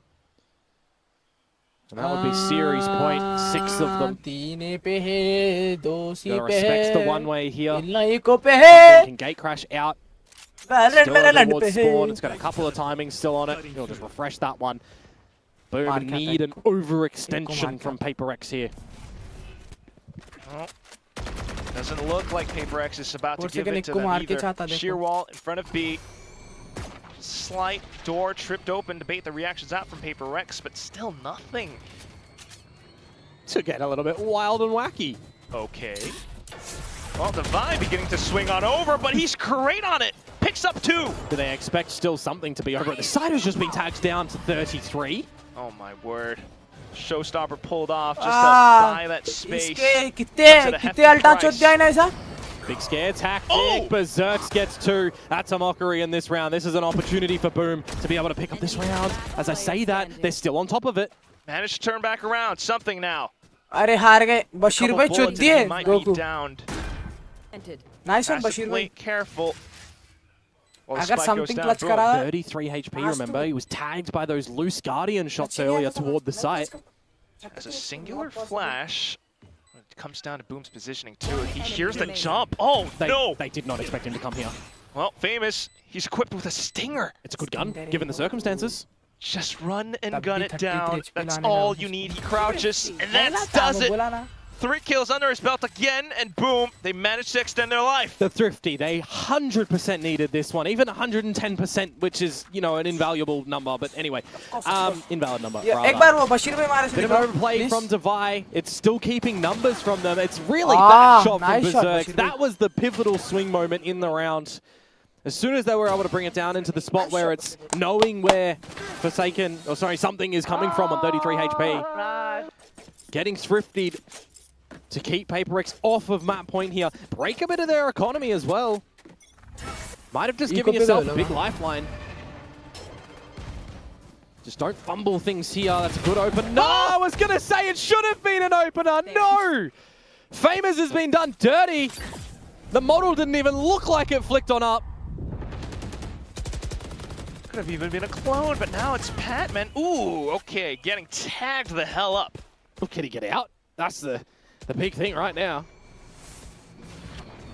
And that would be series point, 6 of them. तीने पे है, दो सी Gotta पे respect the है, one-way here. इल्ला एको पे है, Can gate crash out. बैलेंड Still बैलेंड towards पे spawn. है. It's got a couple of timings still on it. He'll just refresh that one. Boom, Mark need an attack. overextension from Paper X here. Well, doesn't look like Paper X is about to Four give second it to ikko them maar ke either. chahta dekho. Sheer wall in front of B. Slight door tripped open to bait the reactions out from Paper X, but still nothing. To get a little bit wild and wacky. Okay. Well, Divine beginning to swing on over, but he's great on it. Picks up 2. Do they expect still something to be over it? The side has just been tagged down to 33. Oh my word. Showstopper pulled off just to Ah, buy that space. इसके Comes at a कितने hefty अल्टा price. चोट दिया है ना ऐसा? Big scare tactic. Oh! Berserks gets 2. That's a mockery in this round. This is an opportunity for Boom to be able to pick up this round. As I say that, they're still on top of it. Managed to turn back around. Something now. अरे हार गए, Bashir Couple भाई चोट bullets and दिए he might be Goku. downed. Nice one Has to Bashir play भाई. careful. Well, the अगर spike goes something down. clutch Boom. करा 33 HP, remember? He was tagged by those loose Guardian shots earlier toward the site. As a singular flash, it comes down to Boom's positioning too. He hears the jump. Oh, no! They did not expect him to come here. Well, Famous, he's equipped with a stinger. It's a good gun, given the circumstances. Just run and Tabhi gun it 33 down. HP That's laane all lage. you need. He crouches, and that बोला था, does वो it. बोला ना. 3 kills under his belt again, and boom, they managed to extend their life. The Thrifty, they 100% needed this one, even 110%, which is, you know, an invaluable number. But anyway, invalid number, ये rather. एक बार वो बशीर भाई मारे से Bit of दिखाओ, overplay please. from Devi. It's still keeping numbers from them. It's really Ah, that shot from nice shot, Berserk. Bashir. That was the pivotal swing moment in the round. As soon as they were able to bring it down into the spot where it's knowing where Forsaken, or sorry, something is coming from on 33 HP. Getting thriftied to keep Paper X off of map point here. Break a bit of their economy as well. Might have just given yourself a big lifeline. Just don't fumble things here. That's a good open. No, I was going to say it should have been an opener. No! Famous has been done dirty. The model didn't even look like it flicked on up. Could have even been a clone, but now it's Patman. Ooh, okay, getting tagged the hell up. Oh, can he get out? That's the big thing right now.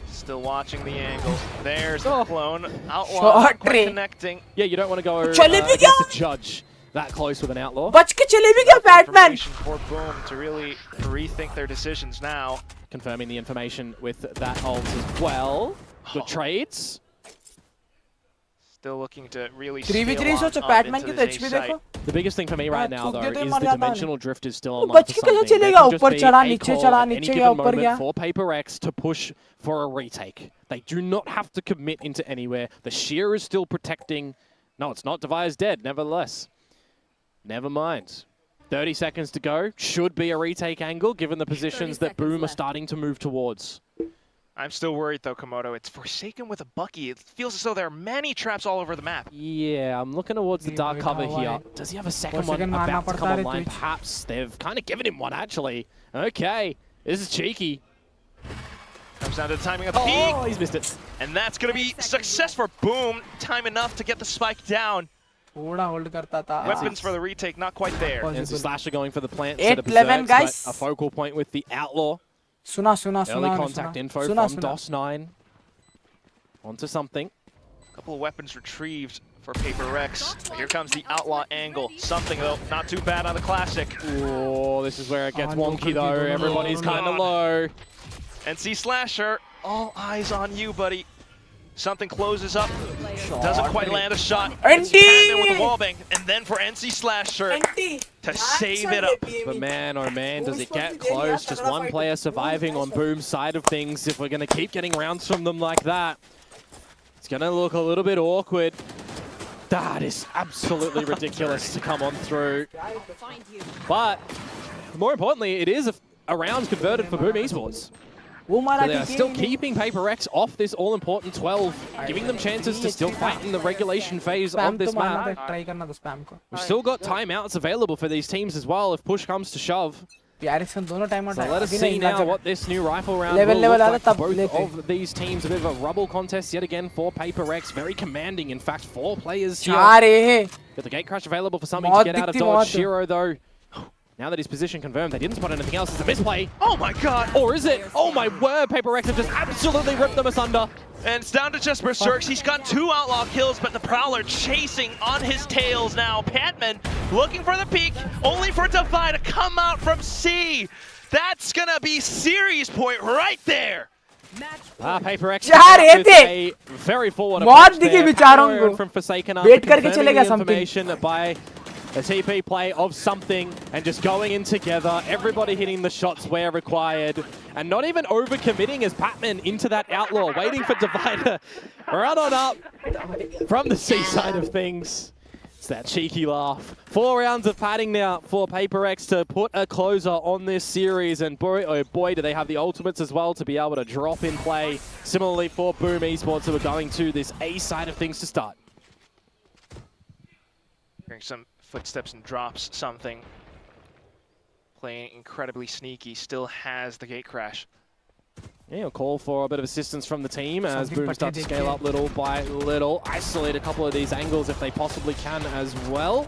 Still watching the angle. There's Oh. the clone. Outlaw not Shot quite ray. connecting. Yeah, you don't want to go चले भी against गया। a judge that close with an outlaw. बच के चले भी गया Batman. Information for Boom to really rethink their decisions now. Confirming the information with that ult as well. Good Oh. trades. Still looking to really 3v3 scale सोचो on up Batman into की this तो A HP site. देखो. The biggest thing for me right now, थूक though, देते is मर the जाता है। dimensional drift is still वो on बच for के कैसे something. चलेगा? There could ऊपर just be चढ़ा, a नीचे call चढ़ा, at any नीचे given या ऊपर moment गया. for Paper X to push for a retake. They do not have to commit into anywhere. The shear is still protecting. No, it's not. Devi's dead, nevertheless. Never mind. 30 seconds to go. Should be a retake angle, given the positions that Boom are starting to move towards. I'm still worried though, Komodo. It's Forsaken with a Bucky. It feels as though there are many traps all over the map. Yeah, I'm looking towards the dark cover here. Does he have a second one about to come online? Perhaps. They've kind of given him one, actually. Okay, this is cheeky. Comes down to the timing of the peak. Oh, he's missed it. And that's going to be success for Boom. Time enough to get the spike down. थोड़ा hold करता था. Weapons for the retake, not quite there. And Slasher going for the plant. 8-11 guys. A focal point with the Outlaw. सुना सुना Early सुना contact info सुना from सुना. DOS9. Onto something. Couple of weapons retrieved for Paper Rex. Here comes the Outlaw angle. Something though, not too bad on the Classic. Oh, this is where it gets Ah, wonky though. no. Everybody's kind of low. NC Slasher, all eyes on you, buddy. Something closes up. Doesn't quite land a shot. It's NT! Patman with the wallbang. And then for NC Slasher to save it up. But man, oh man, does it get close. Just one player surviving on Boom's side of things. If we're going to keep getting rounds from them like that, it's going to look a little bit awkward. That is absolutely ridiculous to come on through. But more importantly, it is a round converted for Boom Esports. वो मारा So they are ठीक still है. keeping Paper X off this all-important 12, giving them chances to still fight in the regulation phase of Spam this तो मारना map. था, try करना था spam को. We've still got timeouts available for these teams as well if push comes to shove. यार इसका दोनों time out So है. let us अभी see नहीं now लगा. what this new rifle round Level will look आया like तब for both लेते. of these teams. A bit of a rubble contest yet again for Paper X. Very commanding. In fact, 4 players here. चार है. Got the gate crash available for something to get out of दिखती dodge. मौत. Shiro, though, Now that his position confirmed, they didn't spot anything else. It's a misplay. Oh my god! Or is it? Oh my word, Paper Rex have just absolutely ripped them asunder. And it's down to just Berserks. He's got 2 Outlaw kills, but the Prowler chasing on his tails now. Patman looking for the peak, only for Defy to come out from C. That's gonna be series point right there. Paper X यार, ये with थे। a very forward मौत approach दिखी there. बेचारों Power को। from Forsaken wait करके confirming चलेगा the something। information by a TP play of something and just going in together, everybody hitting the shots where required, and not even overcommitting as Patman into that Outlaw, waiting for Divider run on up from the C side of things. It's that cheeky laugh. 4 rounds of padding now for Paper X to put a closer on this series, and boy, oh boy, do they have the ultimates as well to be able to drop in play. Similarly for Boom Esports, who are going to this A side of things to start. Hearing some footsteps and drops something. Playing incredibly sneaky, still has the gate crash. Yeah, a call for a bit of assistance from the team as Something Boom start to scale pathetic. up little by little. Isolate a couple of these angles if they possibly can as well.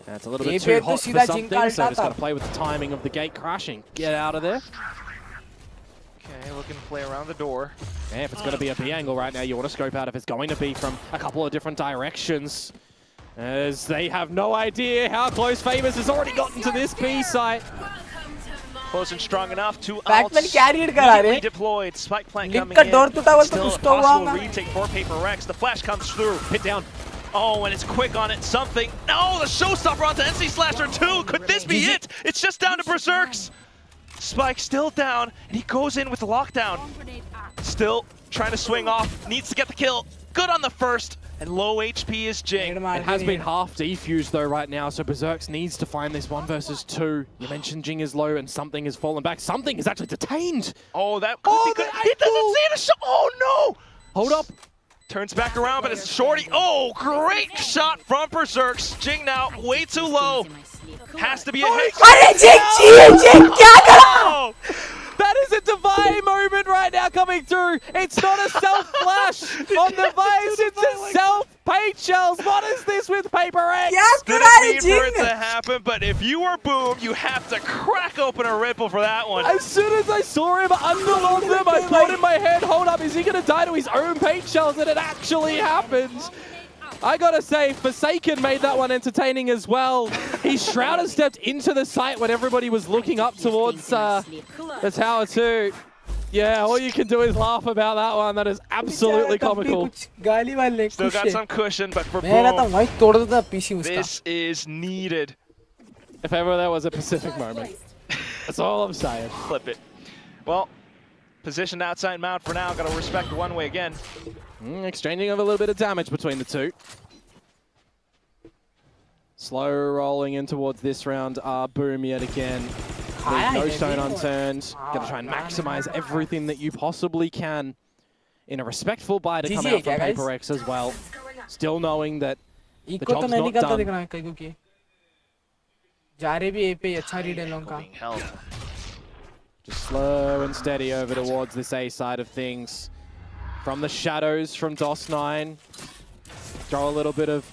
That's a little bit too hot for something, so just got to play with the timing of the gate crashing. Get out of there. Okay, looking to play around the door. Yeah, if it's going to be a B angle right now, you want to scope out if it's going to be from a couple of different directions. As they have no idea how close Famous has already gotten to this B site. Close and strong enough to Backman outs. carried करा Immediately रहे। deployed. Spike plant Link coming का in. door टूटा हुआ तो Still कुछ a तो हुआ possible होगा। retake for Paper Rex. The flash comes through. Hit down. Oh, and it's quick on it. Something. No, the showstopper onto NC Slasher 2. Could this be it? It's just down to Berserks. Spike still down, and he goes in with the lockdown. Still trying to swing off. Needs to get the kill. Good on the first. And low HP is Jing. It has been half defused though right now, so Berserks needs to find this 1 versus 2. You mentioned Jing is low and something has fallen back. Something is actually detained. Oh, that could be good. He doesn't see the shot. Oh, no. Hold up. Turns back around, but it's Shorty. Oh, great shot from Berserks. Jing now way too low. Has to be a hit. अरे जिंग क्या करा? Oh, That is a divine moment right now coming through. It's not a self-flash on the Vice, it's a self-paint shells. What is this with Paper X? क्या करा didn't रे mean for it to Jing? happen, but if you were Boom, you have to crack open a Red Bull for that one. As soon as I saw him underload them, I thought in my head, hold up, is he going to die to his own paint shells? And it actually happens. I gotta say, Forsaken made that one entertaining as well. His Shrouder stepped into the site when everybody was looking up towards the tower too. Yeah, all you can do is laugh about that one. That is absolutely comical. गाली वाले Still खुश got है। some cushion, but for मैं रहता हूँ Boom, भाई तोड़ देता पीसी उसका। this is needed. If ever there was a Pacific moment. That's all I'm saying. Flip it. Well, positioned outside mount for now. Got to respect the one way again. Exchanging of a little bit of damage between the two. Slow rolling in towards this round are Boom yet again. Leave no stone unturned. Gonna try and maximize everything that you possibly can in a respectful buy to come out from Paper X as well. Still knowing that the echo तो job's नहीं not निकलता दिख done. रहा है कहीं को कि। जा रहे भी ए पे अच्छा रीड है लोगों का। Being held. Just slow and steady over towards this A side of things. From the shadows from DOS9. Throw a little bit of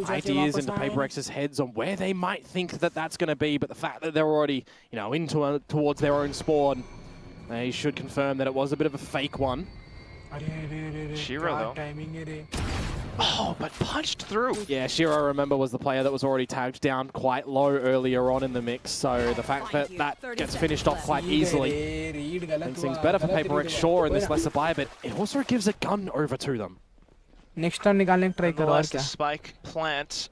ideas into Paper X's heads on where they might think that that's going to be, but the fact that they're already, you know, towards their own spawn, they should confirm that it was a bit of a fake one. Shiro, though. Oh, but punched through. Yeah, Shiro, remember, was the player that was already tagged down quite low earlier on in the mix, so the fact that that gets finished off quite easily makes things better for Paper X, sure, in this lesser buy, but it also gives a gun over to them. Next turn निकालने की try करो और Nonetheless, the क्या? spike plant.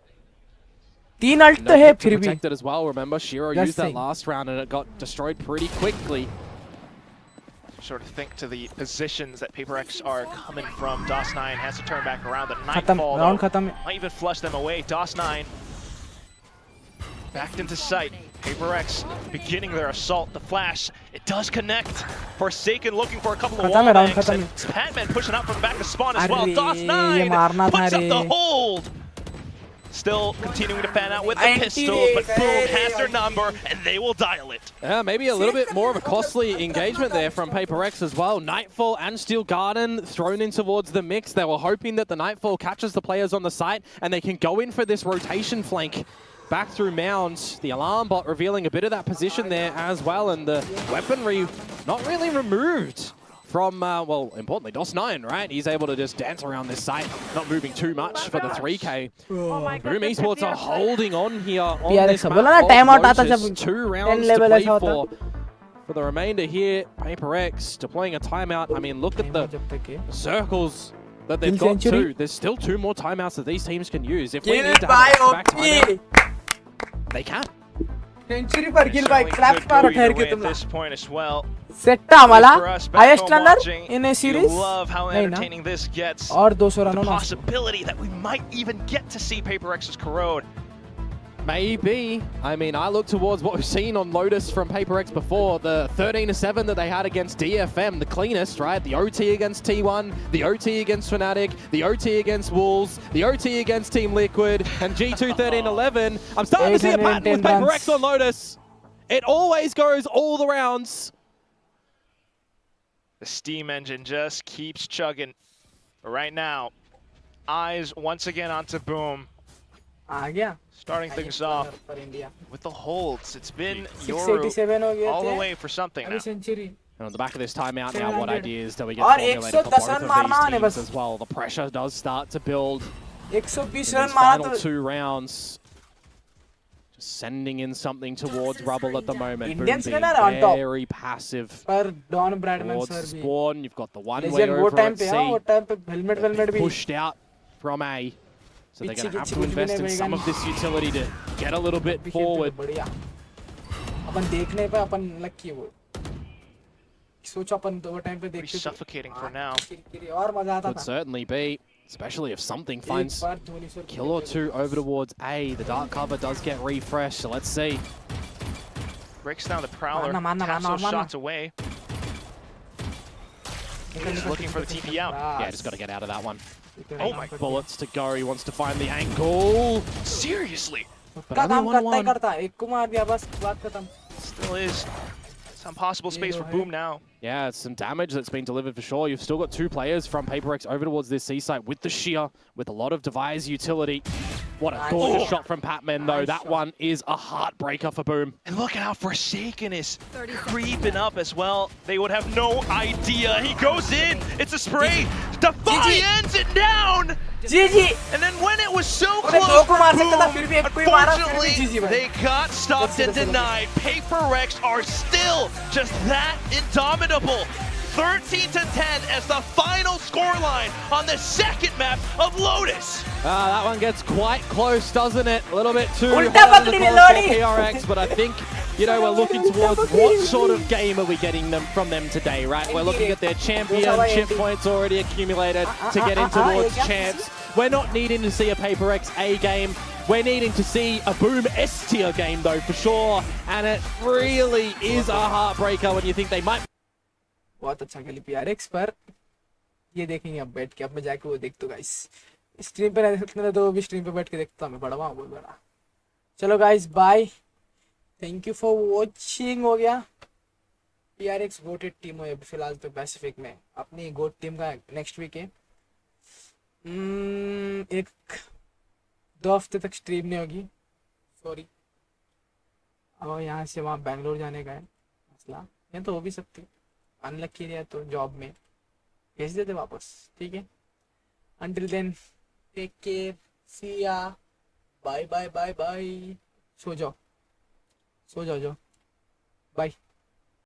3 alt तो है फिर भी। Protected as well, remember, Shiro That's used that thing. last round and it got destroyed pretty quickly. Sort of think to the positions that Paper X are coming from. DOS9 has to turn back around. The खत्म Nightfall, round though, खत्म है। might even flush them away. DOS9 backed into sight. Paper X beginning their assault. The flash, it does connect. Forsaken looking for a couple of खत्म है round wall banks. खत्म And है। Patman pushing up from the back of spawn as well. अरे, ये DOS9 मारना था puts up रे। the hold. Still continuing to fan out with the Anti-ray, pistols, but Boom very has their anti-ray. number and they will dial it. Maybe a little bit more of a costly engagement there from Paper X as well. Nightfall and Steel Garden thrown in towards the mix. They were hoping that the Nightfall catches the players on the site and they can go in for this rotation flank. back through Mound. The alarm bot revealing a bit of that position there as well, and the weaponry not really removed from, well, importantly, DOS9, right? He's able to just dance around this site, not moving too much for the 3K. Boom Esports are holding on here on this map. Just 2 rounds to play for the remainder here. PaperX deploying a timeout. I mean, look at the circles that they've got too. There's still 2 more timeouts that these teams can use. If we need to have a back timeout, they can. Century पर गिल भाई claps मारो ठहर के तुम this point as well. Set आम्हाला highest runner in a series Love how entertaining this gets. और 200 रनों The ना possibility that we might even get to see PaperX's Corrode. Maybe. I mean, I look towards what we've seen on Lotus from PaperX before. The 13-7 that they had against DFM, the cleanest, right? The OT against T1, the OT against Fnatic, the OT against Wolves, the OT against Team Liquid, and G2 13-11. I'm starting to see a pattern with PaperX on Lotus. It always goes all the rounds. The steam engine just keeps chugging. Right now, eyes once again onto Boom. आ गया Starting things off पर India with the holds. It's been 687 हो गए all the थे way for something अभी now. Century And on the back of this timeout now, what ideas do we get और formulated for 110 both run of मारना है these teams बस as well? The pressure does start to build 120 in run these मारा final तो 2 rounds. Just sending in something towards Rubble at the moment. Boom Indians being are on top. very passive पर don Bradman towards sir भी spawn. You've got the one-way legend वो over time at पे हां वो C. Time पे helmet भी Pushed out from A. So they're going to have to invest in some of this utility to get a little bit forward. बढ़िया अपन देखने पे अपन lucky वो सोचो अपन दो टाइम पे Pretty देखते suffocating for now. और मजा आता Could था certainly be, especially if something एक finds bar Dhoni sir kill or 2 over towards A. The dark cover does get refreshed, so let's see. Breaks down the Prowler. Taps those shots away. He's looking for the TP out. Yeah, just got to get out of that one. Oh my Bullets to go. He wants to find the angle. Seriously? But का only काम करता ही 1-1. करता एक को मार दिया बस बात खत्म Still is some possible space for Boom now. Yeah, it's some damage that's been delivered for sure. You've still got 2 players from PaperX over towards this C site with the shear, with a lot of device utility. What a gorgeous shot from Patman, though. That one is a heartbreaker for Boom. And look at how Forsaken is creeping up as well. They would have no idea. He goes in. It's a spray. Defy ends it down. GG And then when it was so अबे close दो को for मार सकता था Boom, फिर भी एक को ही मारा फिर भी unfortunately, GG भाई they got stopped and denied. PaperX are still just that indomitable. 13-10 as the final scoreline on the second map of Lotus. That one gets quite close, doesn't it? A little bit too Ulta hot on the pakdi course Lodi. for PRX, but I think, you know, we're looking towards what sort of game are we getting from them today, right? We're looking at their championship points already accumulated to get in towards champs. We're not needing to see a PaperX A game. We're needing to see a Boom S tier game, though, for sure. And it really is a heartbreaker when you think they might. बहुत अच्छा खेली PRX पर ये देखेंगे अब बैठ के अब मैं जाके वो देखता हूँ गाइस स्ट्रीम पे नहीं देख सकते तो भी स्ट्रीम पे बैठ के देखता हूँ मैं बड़ा बहुत बड़ा चलो guys bye thank you for watching हो गया PRX गोटेड टीम हो फिलहाल तो पैसिफिक में अपनी गोट टीम का नेक्स्ट वीक है एक 2 हफ्ते तक स्ट्रीम नहीं होगी सॉरी और यहाँ से वहाँ बैंगलोर जाने का है मसला ये तो हो भी सकती अनलकी रहा तो जॉब में भेज देते वापस ठीक है until then take care see ya bye bye bye bye सो जाओ बाय